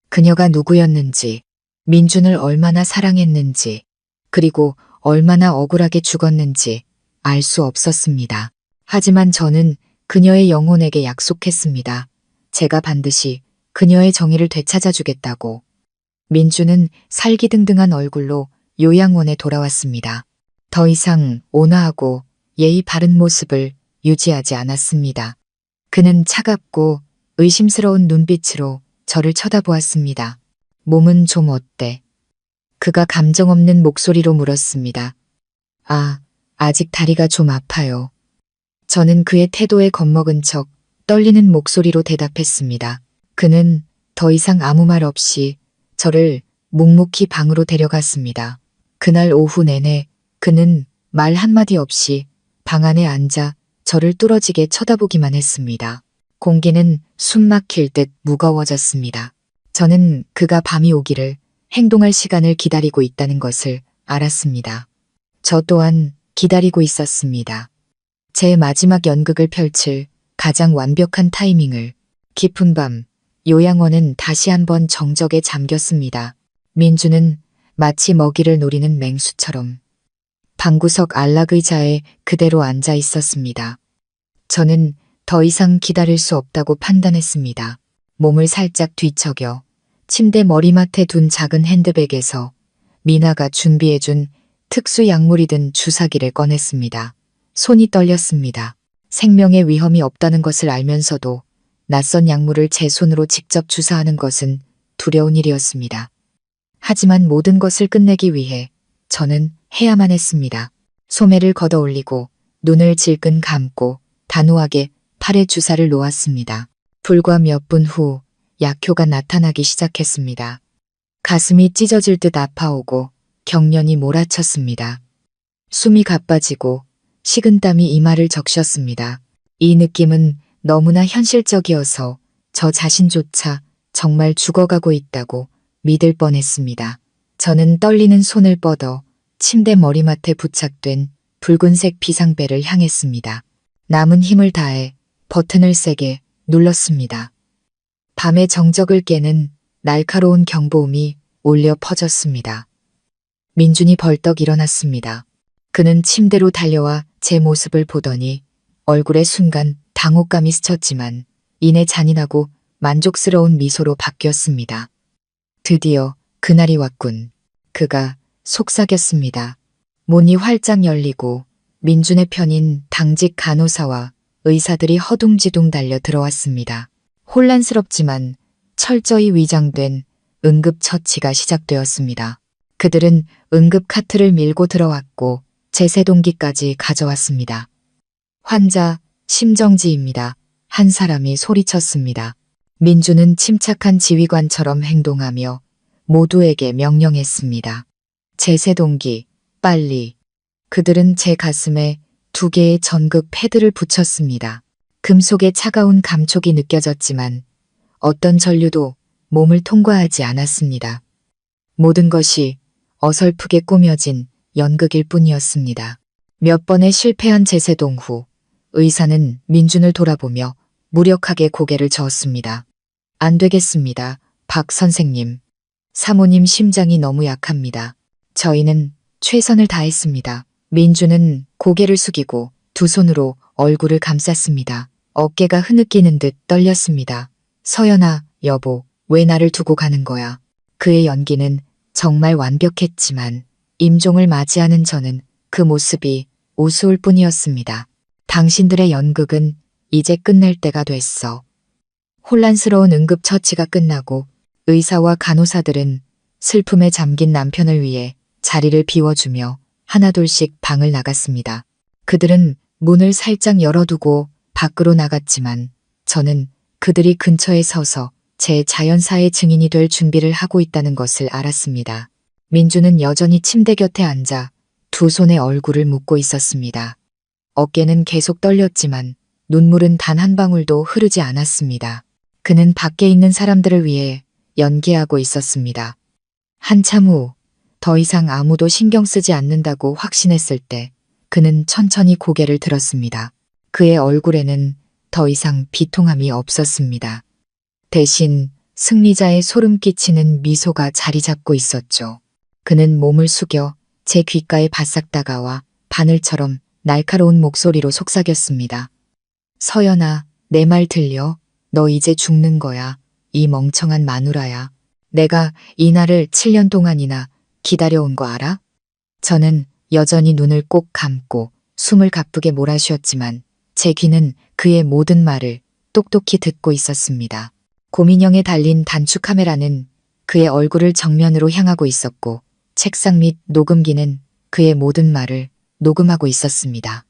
그녀가 누구였는지, 민준을 얼마나 사랑했는지, 그리고 얼마나 억울하게 죽었는지 알 수 없었습니다. 하지만 저는 그녀의 영혼에게 약속했습니다. 제가 반드시 그녀의 정의를 되찾아주겠다고. 민주는 살기등등한 얼굴로 요양원에 돌아왔습니다. 더 이상 온화하고 예의 바른 모습을 유지하지 않았습니다. 그는 차갑고 의심스러운 눈빛으로 저를 쳐다보았습니다. 몸은 좀 어때? 그가 감정 없는 목소리로 물었습니다. 아직 다리가 좀 아파요. 저는 그의 태도에 겁먹은 척 떨리는 목소리로 대답했습니다. 그는 더 이상 아무 말 없이 저를 묵묵히 방으로 데려갔습니다. 그날 오후 내내 그는 말 한마디 없이 방 안에 앉아 저를 뚫어지게 쳐다보기만 했습니다. 공기는 숨 막힐 듯 무거워졌습니다. 저는 그가 밤이 오기를 행동할 시간을 기다리고 있다는 것을 알았습니다. 저 또한 기다리고 있었습니다. 제 마지막 연극을 펼칠 가장 완벽한 타이밍을. 깊은 밤, 요양원은 다시 한번 정적에 잠겼습니다. 민주는 마치 먹이를 노리는 맹수처럼 방구석 안락의자에 그대로 앉아 있었습니다. 저는 더 이상 기다릴 수 없다고 판단했습니다. 몸을 살짝 뒤척여 침대 머리맡에 둔 작은 핸드백에서 미나가 준비해준 특수 약물이 든 주사기를 꺼냈습니다. 손이 떨렸습니다. 생명의 위험이 없다는 것을 알면서도 낯선 약물을 제 손으로 직접 주사하는 것은 두려운 일이었습니다. 하지만 모든 것을 끝내기 위해 저는 해야만 했습니다. 소매를 걷어 올리고 눈을 질끈 감고 단호하게 팔에 주사를 놓았습니다. 불과 몇 분 후 약효가 나타나기 시작했습니다. 가슴이 찢어질 듯 아파오고 경련이 몰아쳤습니다. 숨이 가빠지고 식은땀이 이마를 적셨습니다. 이 느낌은 너무나 현실적이어서 저 자신조차 정말 죽어가고 있다고 믿을 뻔했습니다. 저는 떨리는 손을 뻗어 침대 머리맡에 부착된 붉은색 비상벨을 향했습니다. 남은 힘을 다해 버튼을 세게 눌렀습니다. 밤의 정적을 깨는 날카로운 경보음이 울려 퍼졌습니다. 민준이 벌떡 일어났습니다. 그는 침대로 달려와 제 모습을 보더니 얼굴에 순간 당혹감이 스쳤지만 이내 잔인하고 만족스러운 미소로 바뀌었습니다. 드디어 그날이 왔군. 그가 속삭였습니다. 문이 활짝 열리고 민준의 편인 당직 간호사와 의사들이 허둥지둥 달려 들어왔습니다. 혼란스럽지만 철저히 위장된 응급처치가 시작되었습니다. 그들은 응급 카트를 밀고 들어왔고 제세동기까지 가져왔습니다. 환자 심정지입니다. 한 사람이 소리쳤습니다. 민주는 침착한 지휘관처럼 행동하며 모두에게 명령했습니다. 제세동기, 빨리. 그들은 제 가슴에 2개의 전극 패드를 붙였습니다. 금속의 차가운 감촉이 느껴졌지만 어떤 전류도 몸을 통과하지 않았습니다. 모든 것이 어설프게 꾸며진 연극일 뿐이었습니다. 몇 번의 실패한 제세동 후 의사는 민준을 돌아보며 무력하게 고개를 저었습니다. 안 되겠습니다. 박 선생님. 사모님 심장이 너무 약합니다. 저희는 최선을 다했습니다. 민준은 고개를 숙이고 두 손으로 얼굴을 감쌌습니다. 어깨가 흐느끼는 듯 떨렸습니다. 서연아, 여보, 왜 나를 두고 가는 거야? 그의 연기는 정말 완벽했지만 임종을 맞이하는 저는 그 모습이 우스울 뿐이었습니다. 당신들의 연극은 이제 끝낼 때가 됐어. 혼란스러운 응급처치가 끝나고 의사와 간호사들은 슬픔에 잠긴 남편을 위해 자리를 비워주며 하나둘씩 방을 나갔습니다. 그들은 문을 살짝 열어두고 밖으로 나갔지만 저는 그들이 근처에 서서 제 자연사의 증인이 될 준비를 하고 있다는 것을 알았습니다. 민주는 여전히 침대 곁에 앉아 두 손에 얼굴을 묶고 있었습니다. 어깨는 계속 떨렸지만 눈물은 단 한 방울도 흐르지 않았습니다. 그는 밖에 있는 사람들을 위해 연기하고 있었습니다. 한참 후 더 이상 아무도 신경 쓰지 않는다고 확신했을 때 그는 천천히 고개를 들었습니다. 그의 얼굴에는 더 이상 비통함이 없었습니다. 대신 승리자의 소름 끼치는 미소가 자리 잡고 있었죠. 그는 몸을 숙여 제 귓가에 바싹 다가와 바늘처럼 날카로운 목소리로 속삭였습니다. 서연아, 내 말 들려? 너 이제 죽는 거야. 이 멍청한 마누라야. 내가 이 날을 7년 동안이나 기다려온 거 알아? 저는 여전히 눈을 꼭 감고 숨을 가쁘게 몰아쉬었지만 제 귀는 그의 모든 말을 똑똑히 듣고 있었습니다. 고민형에 달린 단축 카메라는 그의 얼굴을 정면으로 향하고 있었고 책상 및 녹음기는 그의 모든 말을 녹음하고 있었습니다.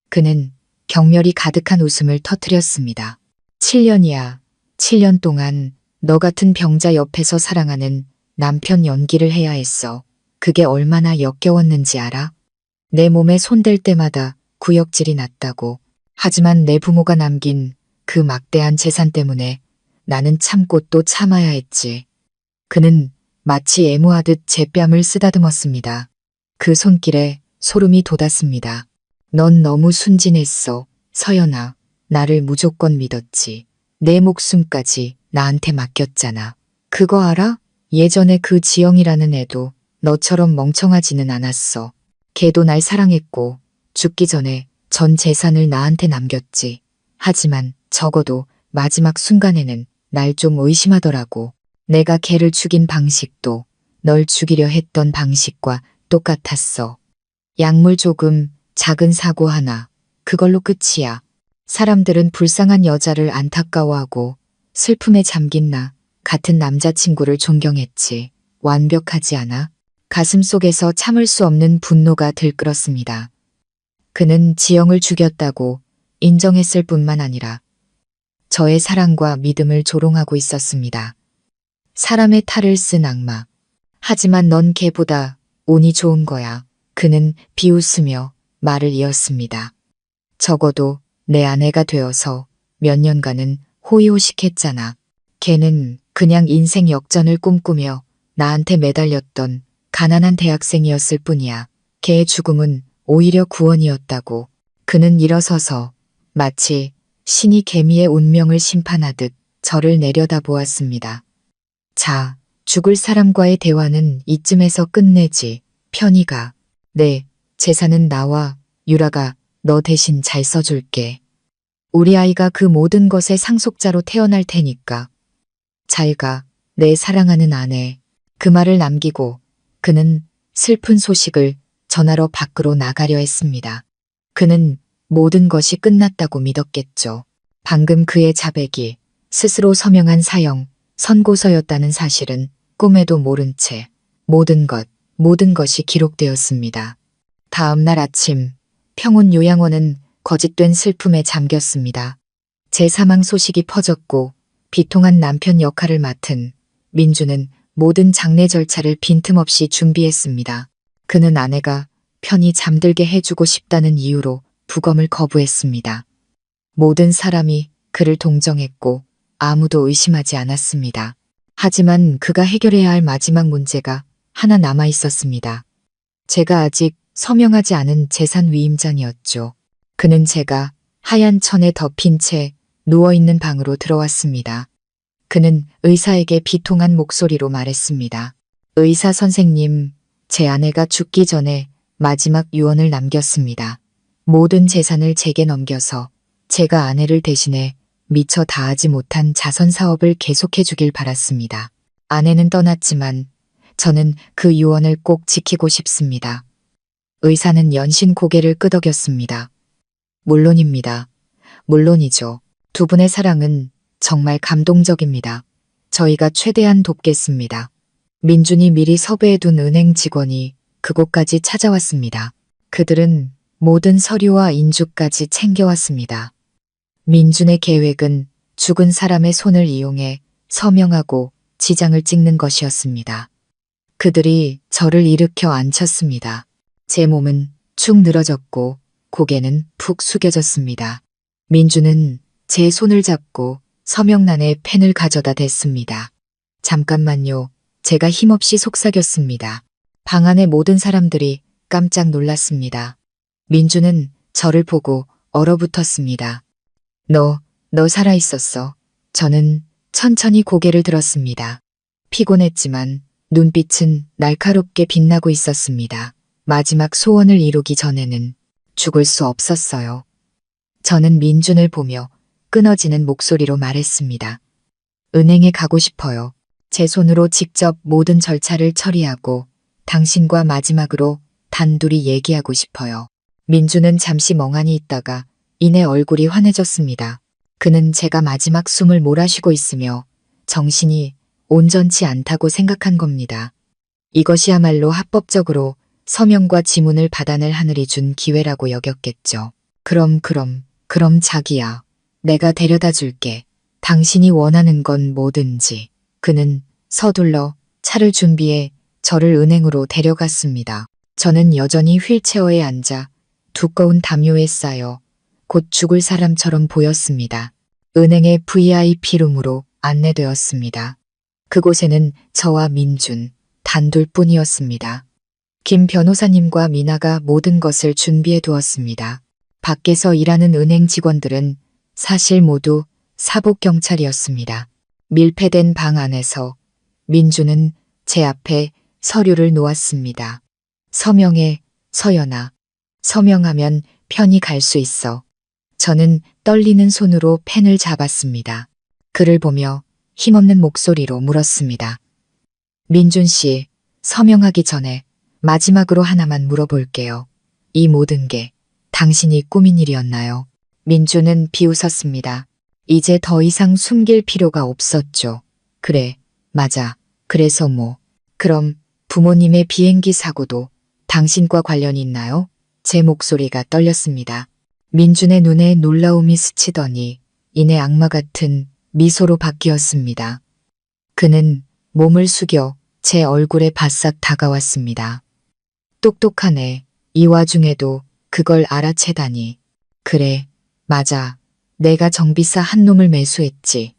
그는 경멸이 가득한 웃음을 터뜨렸습니다. 7년이야. 7년 동안 너 같은 병자 옆에서 사랑하는 남편 연기를 해야 했어. 그게 얼마나 역겨웠는지 알아? 내 몸에 손댈 때마다 구역질이 났다고. 하지만 내 부모가 남긴 그 막대한 재산 때문에 나는 참고 또 참아야 했지. 그는 마치 애무하듯 제 뺨을 쓰다듬었습니다. 그 손길에 소름이 돋았습니다. 넌 너무 순진했어. 서연아, 나를 무조건 믿었지. 내 목숨까지 나한테 맡겼잖아. 그거 알아? 예전에 그 지영이라는 애도 너처럼 멍청하지는 않았어. 걔도 날 사랑했고 죽기 전에 전 재산을 나한테 남겼지. 하지만 적어도 마지막 순간에는 날 좀 의심하더라고. 내가 걔를 죽인 방식도 널 죽이려 했던 방식과 똑같았어. 약물 조금, 작은 사고 하나, 그걸로 끝이야. 사람들은 불쌍한 여자를 안타까워하고 슬픔에 잠긴 나 같은 남자친구를 존경했지. 완벽하지 않아? 가슴 속에서 참을 수 없는 분노가 들끓었습니다. 그는 지영을 죽였다고 인정했을 뿐만 아니라 저의 사랑과 믿음을 조롱하고 있었습니다. 사람의 탈을 쓴 악마. 하지만 넌 걔보다 운이 좋은 거야. 그는 비웃으며 말을 이었습니다. 적어도 내 아내가 되어서 몇 년간은 호의호식했잖아. 걔는 그냥 인생 역전을 꿈꾸며 나한테 매달렸던 가난한 대학생이었을 뿐이야. 걔의 죽음은 오히려 구원이었다고. 그는 일어서서 마치 신이 개미의 운명을 심판하듯 저를 내려다보았습니다. 자, 죽을 사람과의 대화는 이쯤에서 끝내지. 편히 가. 네, 재산은 나와 유라가 너 대신 잘 써줄게. 우리 아이가 그 모든 것의 상속자로 태어날 테니까. 잘 가, 내 사랑하는 아내. 그 말을 남기고 그는 슬픈 소식을 전하러 밖으로 나가려 했습니다. 그는 모든 것이 끝났다고 믿었겠죠. 방금 그의 자백이 스스로 서명한 사형, 선고서였다는 사실은 꿈에도 모른 채 모든 것이 기록되었습니다. 다음 날 아침, 평온 요양원은 거짓된 슬픔에 잠겼습니다. 제 사망 소식이 퍼졌고 비통한 남편 역할을 맡은 민주는 모든 장례 절차를 빈틈없이 준비했습니다. 그는 아내가 편히 잠들게 해주고 싶다는 이유로 부검을 거부했습니다. 모든 사람이 그를 동정했고 아무도 의심하지 않았습니다. 하지만 그가 해결해야 할 마지막 문제가 하나 남아 있었습니다. 제가 아직 서명하지 않은 재산 위임장이었죠. 그는 제가 하얀 천에 덮인 채 누워있는 방으로 들어왔습니다. 그는 의사에게 비통한 목소리로 말했습니다. 의사 선생님, 제 아내가 죽기 전에 마지막 유언을 남겼습니다. 모든 재산을 제게 넘겨서 제가 아내를 대신해 미처 다하지 못한 자선 사업을 계속해 주길 바랐습니다. 아내는 떠났지만 저는 그 유언을 꼭 지키고 싶습니다. 의사는 연신 고개를 끄덕였습니다. 물론입니다. 물론이죠. 두 분의 사랑은 정말 감동적입니다. 저희가 최대한 돕겠습니다. 민준이 미리 섭외해둔 은행 직원이 그곳까지 찾아왔습니다. 그들은 모든 서류와 인주까지 챙겨왔습니다. 민준의 계획은 죽은 사람의 손을 이용해 서명하고 지장을 찍는 것이었습니다. 그들이 저를 일으켜 앉혔습니다. 제 몸은 축 늘어졌고 고개는 푹 숙여졌습니다. 민주는 제 손을 잡고 서명란에 펜을 가져다 댔습니다. 잠깐만요. 제가 힘없이 속삭였습니다. 방 안의 모든 사람들이 깜짝 놀랐습니다. 민주는 저를 보고 얼어붙었습니다. 너 살아있었어. 저는 천천히 고개를 들었습니다. 피곤했지만 눈빛은 날카롭게 빛나고 있었습니다. 마지막 소원을 이루기 전에는 죽을 수 없었어요. 저는 민준을 보며 끊어지는 목소리로 말했습니다. 은행에 가고 싶어요. 제 손으로 직접 모든 절차를 처리하고 당신과 마지막으로 단둘이 얘기하고 싶어요. 민주는 잠시 멍하니 있다가 이내 얼굴이 환해졌습니다. 그는 제가 마지막 숨을 몰아쉬고 있으며 정신이 온전치 않다고 생각한 겁니다. 이것이야말로 합법적으로 서명과 지문을 받아낼 하늘이 준 기회라고 여겼겠죠. 그럼 자기야. 내가 데려다 줄게. 당신이 원하는 건 뭐든지. 그는 서둘러 차를 준비해 저를 은행으로 데려갔습니다. 저는 여전히 휠체어에 앉아 두꺼운 담요에 쌓여 곧 죽을 사람처럼 보였습니다. 은행의 VIP룸으로 안내되었습니다. 그곳에는 저와 민준, 단둘뿐이었습니다. 김 변호사님과 미나가 모든 것을 준비해 두었습니다. 밖에서 일하는 은행 직원들은 사실 모두 사복경찰이었습니다. 밀폐된 방 안에서 민준은 제 앞에 서류를 놓았습니다. 서명해, 서연아. 서명하면 편히 갈 수 있어. 저는 떨리는 손으로 펜을 잡았습니다. 그를 보며 힘없는 목소리로 물었습니다. 민준 씨, 서명하기 전에 마지막으로 하나만 물어볼게요. 이 모든 게 당신이 꾸민 일이었나요? 민준은 비웃었습니다. 이제 더 이상 숨길 필요가 없었죠. 그래, 맞아. 그래서 뭐. 그럼 부모님의 비행기 사고도 당신과 관련이 있나요? 제 목소리가 떨렸습니다. 민준의 눈에 놀라움이 스치더니 이내 악마 같은 미소로 바뀌었습니다. 그는 몸을 숙여 제 얼굴에 바싹 다가왔습니다. 똑똑하네. 이 와중에도 그걸 알아채다니. 그래, 맞아. 내가 정비사 한 놈을 매수했지.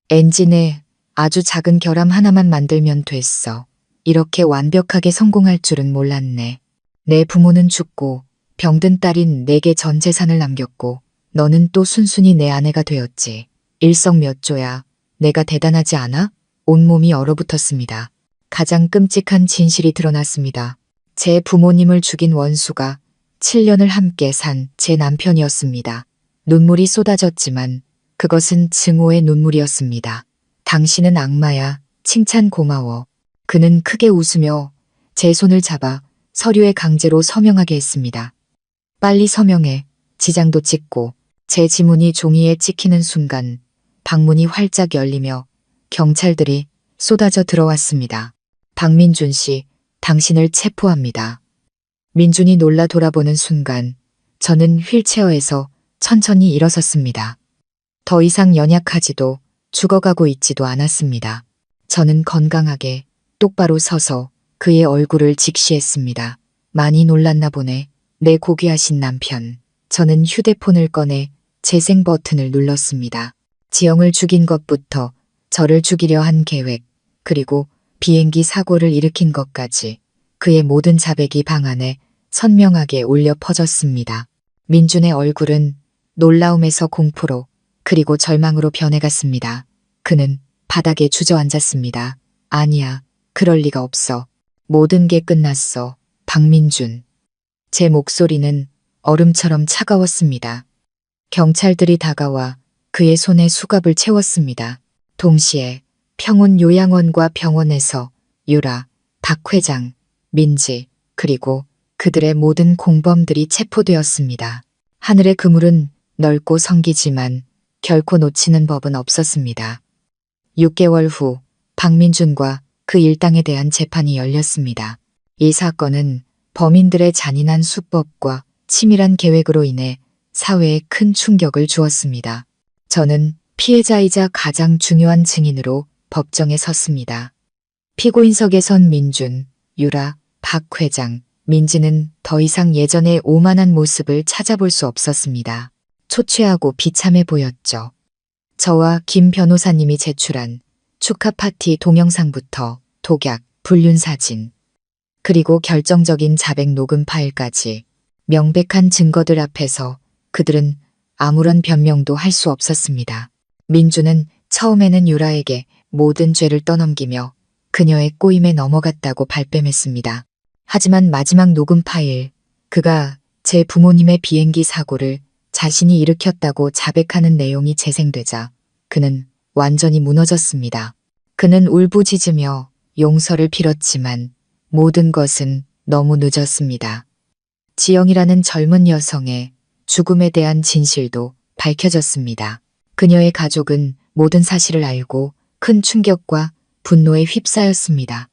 엔진에 아주 작은 결함 하나만 만들면 됐어. 이렇게 완벽하게 성공할 줄은 몰랐네. 내 부모는 죽고 병든 딸인 내게 전 재산을 남겼고 너는 또 순순히 내 아내가 되었지. 일석몇조야. 내가 대단하지 않아? 온몸이 얼어붙었습니다. 가장 끔찍한 진실이 드러났습니다. 제 부모님을 죽인 원수가 7년을 함께 산 제 남편이었습니다. 눈물이 쏟아졌지만 그것은 증오의 눈물이었습니다. 당신은 악마야. 칭찬 고마워. 그는 크게 웃으며 제 손을 잡아 서류에 강제로 서명하게 했습니다. 빨리 서명해. 지장도 찍고. 제 지문이 종이에 찍히는 순간 방문이 활짝 열리며 경찰들이 쏟아져 들어왔습니다. 박민준 씨, 당신을 체포합니다. 민준이 놀라 돌아보는 순간 저는 휠체어에서 천천히 일어섰습니다. 더 이상 연약하지도 죽어가고 있지도 않았습니다. 저는 건강하게 똑바로 서서 그의 얼굴을 직시했습니다. 많이 놀랐나 보네. 내 고귀하신 남편. 저는 휴대폰을 꺼내 재생 버튼을 눌렀습니다. 지영을 죽인 것부터 저를 죽이려 한 계획, 그리고 비행기 사고를 일으킨 것까지 그의 모든 자백이 방 안에 선명하게 울려 퍼졌습니다. 민준의 얼굴은 놀라움에서 공포로 그리고 절망으로 변해갔습니다. 그는 바닥에 주저앉았습니다. 아니야, 그럴 리가 없어. 모든 게 끝났어. 박민준. 제 목소리는 얼음처럼 차가웠습니다. 경찰들이 다가와 그의 손에 수갑을 채웠습니다. 동시에 평온 요양원과 병원에서 유라, 박 회장, 민지, 그리고 그들의 모든 공범들이 체포되었습니다. 하늘의 그물은 넓고 성기지만 결코 놓치는 법은 없었습니다. 6개월 후 박민준과 그 일당에 대한 재판이 열렸습니다. 이 사건은 범인들의 잔인한 수법과 치밀한 계획으로 인해 사회에 큰 충격을 주었습니다. 저는 피해자이자 가장 중요한 증인으로 법정에 섰습니다. 피고인석에 선 민준, 유라, 박 회장, 민지는 더 이상 예전의 오만한 모습을 찾아볼 수 없었습니다. 초췌하고 비참해 보였죠. 저와 김 변호사님이 제출한 축하 파티 동영상부터 독약, 불륜 사진, 그리고 결정적인 자백 녹음 파일까지 명백한 증거들 앞에서 그들은 아무런 변명도 할 수 없었습니다. 민주는 처음에는 유라에게 모든 죄를 떠넘기며 그녀의 꼬임에 넘어갔다고 발뺌했습니다. 하지만 마지막 녹음 파일, 그가 제 부모님의 비행기 사고를 자신이 일으켰다고 자백하는 내용이 재생되자 그는 완전히 무너졌습니다. 그는 울부짖으며 용서를 빌었지만 모든 것은 너무 늦었습니다. 지영이라는 젊은 여성의 죽음에 대한 진실도 밝혀졌습니다. 그녀의 가족은 모든 사실을 알고 큰 충격과 분노에 휩싸였습니다.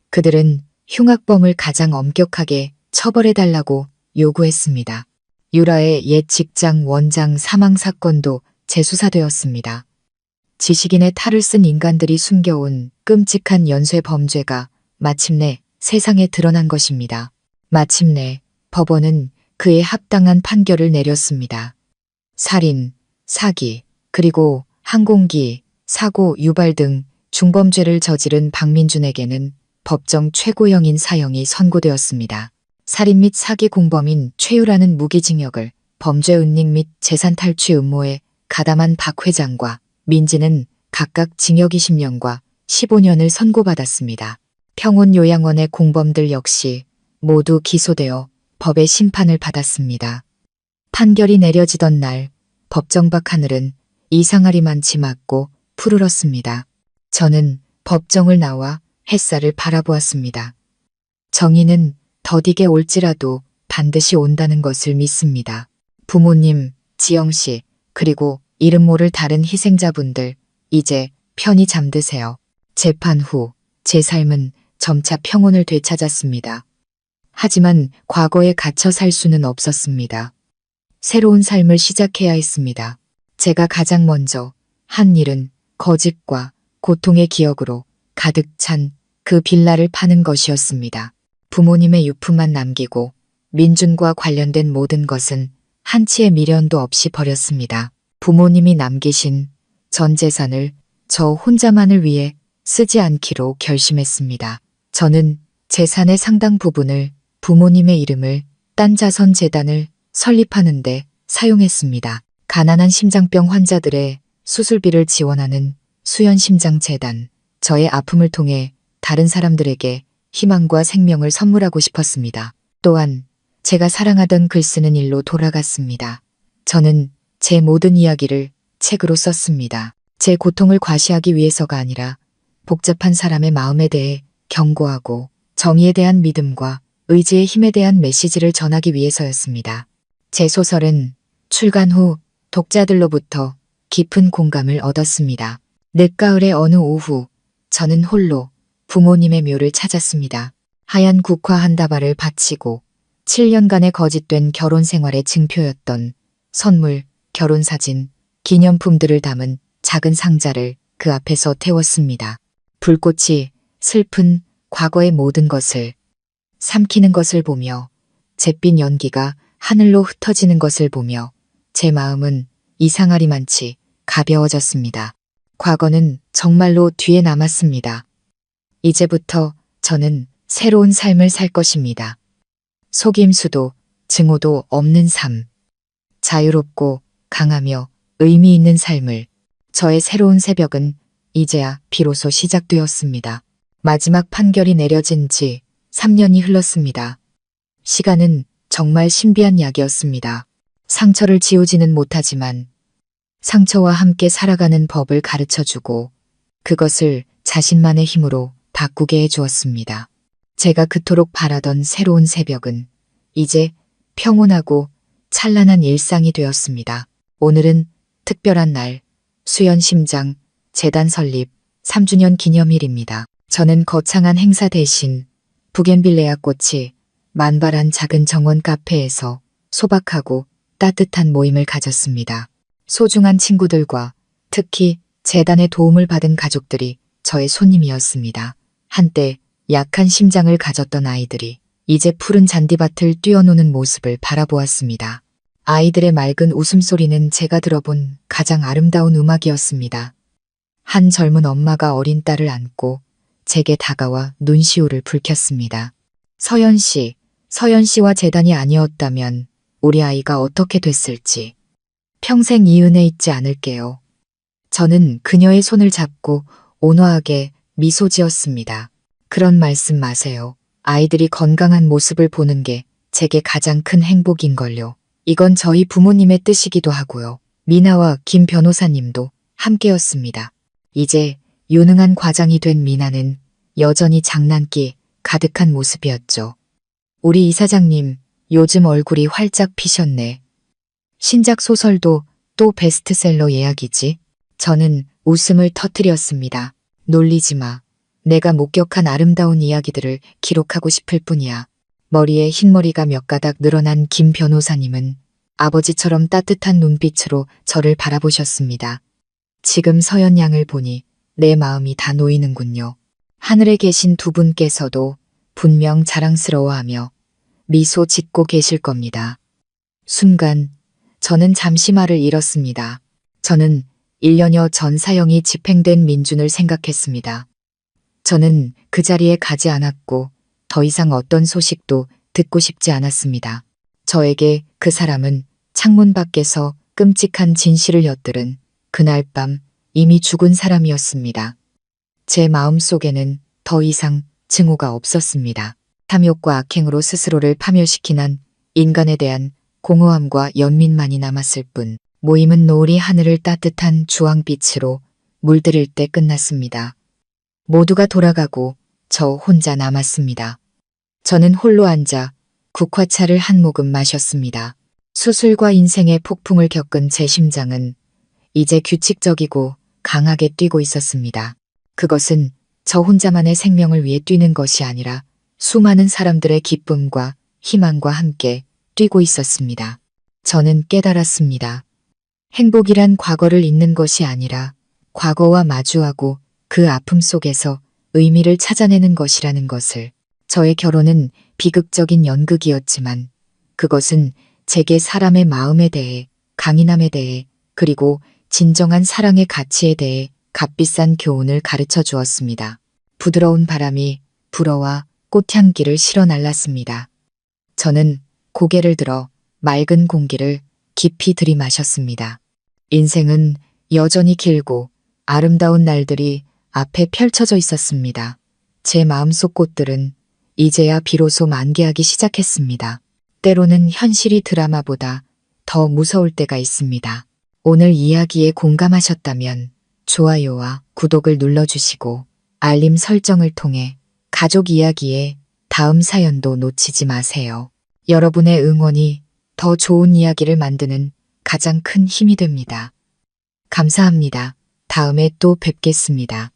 그들은 흉악범을 가장 엄격하게 처벌해달라고 요구했습니다. 유라의 옛 직장 원장 사망 사건도 재수사되었습니다. 지식인의 탈을 쓴 인간들이 숨겨온 끔찍한 연쇄 범죄가 마침내 세상에 드러난 것입니다. 마침내 법원은 그에 합당한 판결을 내렸습니다. 살인, 사기, 그리고 항공기, 사고, 유발 등 중범죄를 저지른 박민준에게는 법정 최고형인 사형이 선고되었습니다. 살인 및 사기 공범인 최유라는 무기징역을, 범죄 은닉 및 재산 탈취 음모에 가담한 박 회장과 민지는 각각 징역 20년과 15년을 선고받았습니다. 평온요양원의 공범들 역시 모두 기소되어 법의 심판을 받았습니다. 판결이 내려지던 날 법정 밖 하늘은 이상하리만치 맑고 푸르렀습니다. 저는 법정을 나와 햇살을 바라보았습니다. 정의는 더디게 올지라도 반드시 온다는 것을 믿습니다. 부모님, 지영씨, 그리고 이름 모를 다른 희생자분들, 이제 편히 잠드세요. 재판 후 제 삶은 점차 평온을 되찾았습니다. 하지만 과거에 갇혀 살 수는 없었습니다. 새로운 삶을 시작해야 했습니다. 제가 가장 먼저 한 일은 거짓과 고통의 기억으로 가득 찬 그 빌라를 파는 것이었습니다. 부모님의 유품만 남기고 민준과 관련된 모든 것은 한치의 미련도 없이 버렸습니다. 부모님이 남기신 전 재산을 저 혼자만을 위해 쓰지 않기로 결심했습니다. 저는 재산의 상당 부분을 부모님의 이름을 딴 자선 재단을 설립하는 데 사용했습니다. 가난한 심장병 환자들의 수술비를 지원하는 수연심장재단, 저의 아픔을 통해 다른 사람들에게 희망과 생명을 선물하고 싶었습니다. 또한 제가 사랑하던 글 쓰는 일로 돌아갔습니다. 저는 제 모든 이야기를 책으로 썼습니다. 제 고통을 과시하기 위해서가 아니라 복잡한 사람의 마음에 대해 경고하고 정의에 대한 믿음과 의지의 힘에 대한 메시지를 전하기 위해서였습니다. 제 소설은 출간 후 독자들로부터 깊은 공감을 얻었습니다. 늦가을의 어느 오후, 저는 홀로 부모님의 묘를 찾았습니다. 하얀 국화 한 다발을 바치고 7년간의 거짓된 결혼 생활의 증표였던 선물, 결혼사진, 기념품들을 담은 작은 상자를 그 앞에서 태웠습니다. 불꽃이 슬픈 과거의 모든 것을 삼키는 것을 보며 잿빛 연기가 하늘로 흩어지는 것을 보며 제 마음은 이상하리만치 가벼워졌습니다. 과거는 정말로 뒤에 남았습니다. 이제부터 저는 새로운 삶을 살 것입니다. 속임수도 증오도 없는 삶. 자유롭고 강하며 의미 있는 삶을. 저의 새로운 새벽은 이제야 비로소 시작되었습니다. 마지막 판결이 내려진 지 3년이 흘렀습니다. 시간은 정말 신비한 약이었습니다. 상처를 지우지는 못하지만 상처와 함께 살아가는 법을 가르쳐주고 그것을 자신만의 힘으로 바꾸게 해주었습니다. 제가 그토록 바라던 새로운 새벽은 이제 평온하고 찬란한 일상이 되었습니다. 오늘은 특별한 날, 수연심장 재단 설립 3주년 기념일입니다. 저는 거창한 행사 대신 부겐빌레아 꽃이 만발한 작은 정원 카페에서 소박하고 따뜻한 모임을 가졌습니다. 소중한 친구들과 특히 재단의 도움을 받은 가족들이 저의 손님이었습니다. 한때 약한 심장을 가졌던 아이들이 이제 푸른 잔디밭을 뛰어노는 모습을 바라보았습니다. 아이들의 맑은 웃음소리는 제가 들어본 가장 아름다운 음악이었습니다. 한 젊은 엄마가 어린 딸을 안고 제게 다가와 눈시울을 붉혔습니다. 서연 씨와 재단이 아니었다면 우리 아이가 어떻게 됐을지 평생 이 은혜 잊지 않을게요. 저는 그녀의 손을 잡고 온화하게 미소 지었습니다. 그런 말씀 마세요. 아이들이 건강한 모습을 보는 게 제게 가장 큰 행복인걸요. 이건 저희 부모님의 뜻이기도 하고요. 미나와 김 변호사님도 함께였습니다. 이제 유능한 과장이 된 미나는 여전히 장난기 가득한 모습이었죠. 우리 이사장님, 요즘 얼굴이 활짝 피셨네. 신작 소설도 또 베스트셀러 예약이지? 저는 웃음을 터뜨렸습니다. 놀리지 마. 내가 목격한 아름다운 이야기들을 기록하고 싶을 뿐이야. 머리에 흰머리가 몇 가닥 늘어난 김 변호사님은 아버지처럼 따뜻한 눈빛으로 저를 바라보셨습니다. 지금 서연 양을 보니 내 마음이 다 놓이는군요. 하늘에 계신 두 분께서도 분명 자랑스러워하며 미소 짓고 계실 겁니다. 순간 저는 잠시 말을 잃었습니다. 저는 1년여 전 사형이 집행된 민준을 생각했습니다. 저는 그 자리에 가지 않았고 더 이상 어떤 소식도 듣고 싶지 않았습니다. 저에게 그 사람은 창문 밖에서 끔찍한 진실을 엿들은 그날 밤 이미 죽은 사람이었습니다. 제 마음 속에는 더 이상 증오가 없었습니다. 탐욕과 악행으로 스스로를 파멸시킨 한 인간에 대한 공허함과 연민만이 남았을 뿐 모임은 노을이 하늘을 따뜻한 주황빛으로 물들일 때 끝났습니다. 모두가 돌아가고 저 혼자 남았습니다. 저는 홀로 앉아 국화차를 한 모금 마셨습니다. 수술과 인생의 폭풍을 겪은 제 심장은 이제 규칙적이고 강하게 뛰고 있었습니다. 그것은 저 혼자만의 생명을 위해 뛰는 것이 아니라 수많은 사람들의 기쁨과 희망과 함께 뛰고 있었습니다. 저는 깨달았습니다. 행복이란 과거를 잊는 것이 아니라 과거와 마주하고 그 아픔 속에서 의미를 찾아내는 것이라는 것을. 저의 결혼은 비극적인 연극이었지만 그것은 제게 사람의 마음에 대해, 강인함에 대해, 그리고 진정한 사랑의 가치에 대해 값비싼 교훈을 가르쳐 주었습니다. 부드러운 바람이 불어와 꽃향기를 실어 날랐습니다. 저는 고개를 들어 맑은 공기를 깊이 들이마셨습니다. 인생은 여전히 길고 아름다운 날들이 앞에 펼쳐져 있었습니다. 제 마음속 꽃들은 이제야 비로소 만개하기 시작했습니다. 때로는 현실이 드라마보다 더 무서울 때가 있습니다. 오늘 이야기에 공감하셨다면 좋아요와 구독을 눌러주시고 알림 설정을 통해 가족 이야기의 다음 사연도 놓치지 마세요. 여러분의 응원이 더 좋은 이야기를 만드는 가장 큰 힘이 됩니다. 감사합니다. 다음에 또 뵙겠습니다.